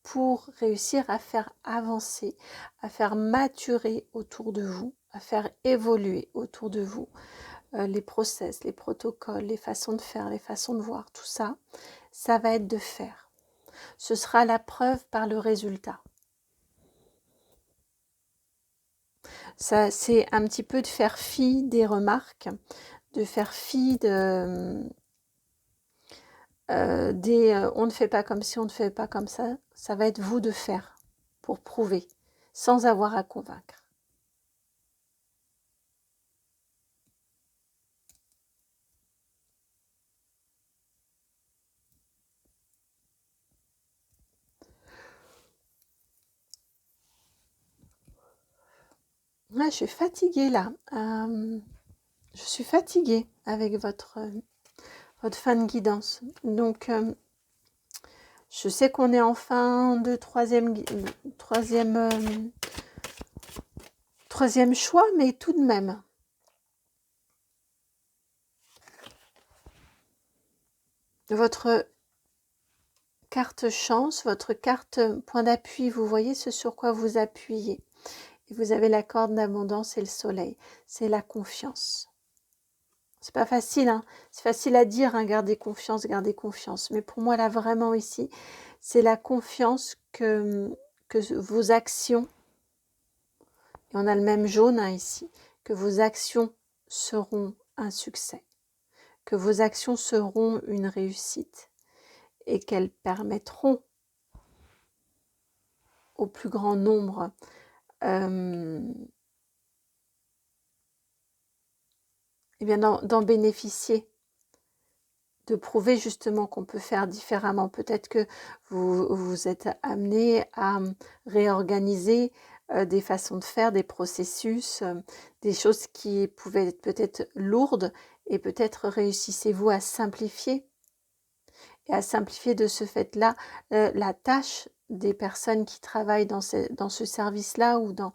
pour réussir à faire avancer, à faire maturer autour de vous, à faire évoluer autour de vous les process, les protocoles, les façons de faire, les façons de voir, tout ça, ça va être de faire. Ce sera la preuve par le résultat. Ça, c'est un petit peu de faire fi des remarques, de faire fi on ne fait pas comme si, on ne fait pas comme ça. Ça va être vous de faire pour prouver, sans avoir à convaincre. Ouais, je suis fatiguée là. Je suis fatiguée avec votre fan guidance. Donc, je sais qu'on est en fin de troisième choix, mais tout de même. Votre carte chance, votre carte point d'appui, vous voyez ce sur quoi vous appuyez. Et vous avez la corde d'abondance et le soleil. C'est la confiance. C'est pas facile, hein. C'est facile à dire, hein, garder confiance. Mais pour moi, là, vraiment ici, c'est la confiance que vos actions, et on a le même jaune hein, ici, que vos actions seront un succès, que vos actions seront une réussite et qu'elles permettront au plus grand nombre eh bien d'en bénéficier, de prouver justement qu'on peut faire différemment. Peut-être que vous êtes amené à réorganiser des façons de faire, des processus, des choses qui pouvaient être peut-être lourdes et peut-être réussissez-vous à simplifier. Et à simplifier de ce fait-là la tâche des personnes qui travaillent dans ce service-là ou dans...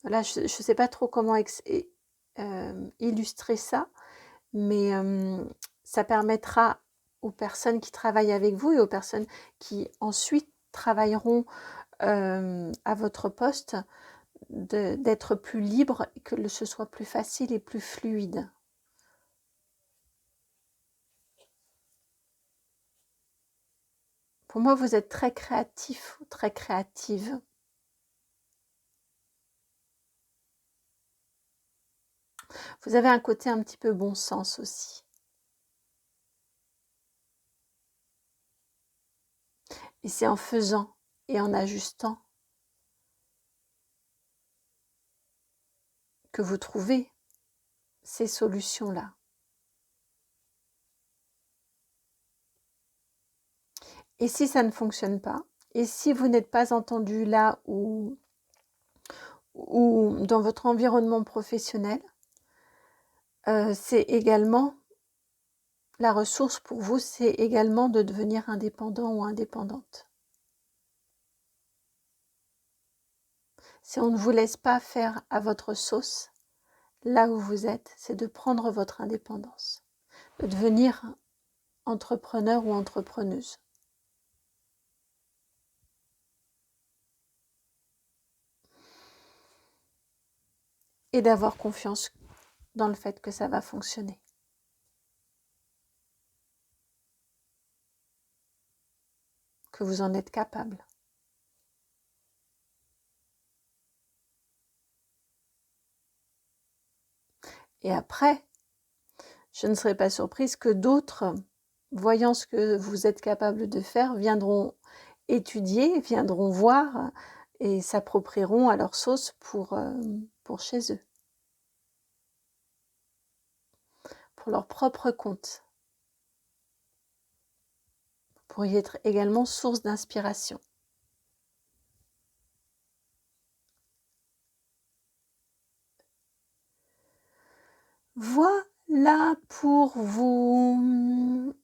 Voilà, je ne sais pas trop comment illustrer ça, mais ça permettra aux personnes qui travaillent avec vous et aux personnes qui ensuite travailleront à votre poste d'être plus libres et que ce soit plus facile et plus fluide. Pour moi, vous êtes très créatif, très créative. Vous avez un côté un petit peu bon sens aussi. Et c'est en faisant et en ajustant que vous trouvez ces solutions-là. Et si ça ne fonctionne pas, et si vous n'êtes pas entendu là ou dans votre environnement professionnel, c'est également, la ressource pour vous, c'est également de devenir indépendant ou indépendante. Si on ne vous laisse pas faire à votre sauce, là où vous êtes, c'est de prendre votre indépendance, de devenir entrepreneur ou entrepreneuse. Et d'avoir confiance dans le fait que ça va fonctionner. Que vous en êtes capable. Et après, je ne serai pas surprise que d'autres, voyant ce que vous êtes capable de faire, viendront étudier, viendront voir et s'approprieront à leur sauce pour chez eux. Pour leur propre compte. Vous pourriez être également source d'inspiration. Voilà pour vous,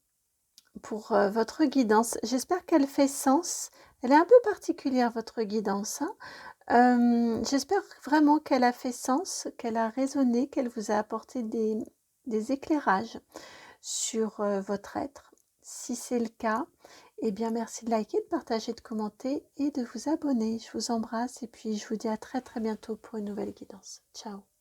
pour votre guidance. J'espère qu'elle fait sens. Elle est un peu particulière, votre guidance, hein. J'espère vraiment qu'elle a fait sens, qu'elle a résonné, qu'elle vous a apporté des éclairages sur votre être. Si c'est le cas, eh bien merci de liker, de partager, de commenter et de vous abonner. Je vous embrasse et puis je vous dis à très très bientôt pour une nouvelle guidance. Ciao.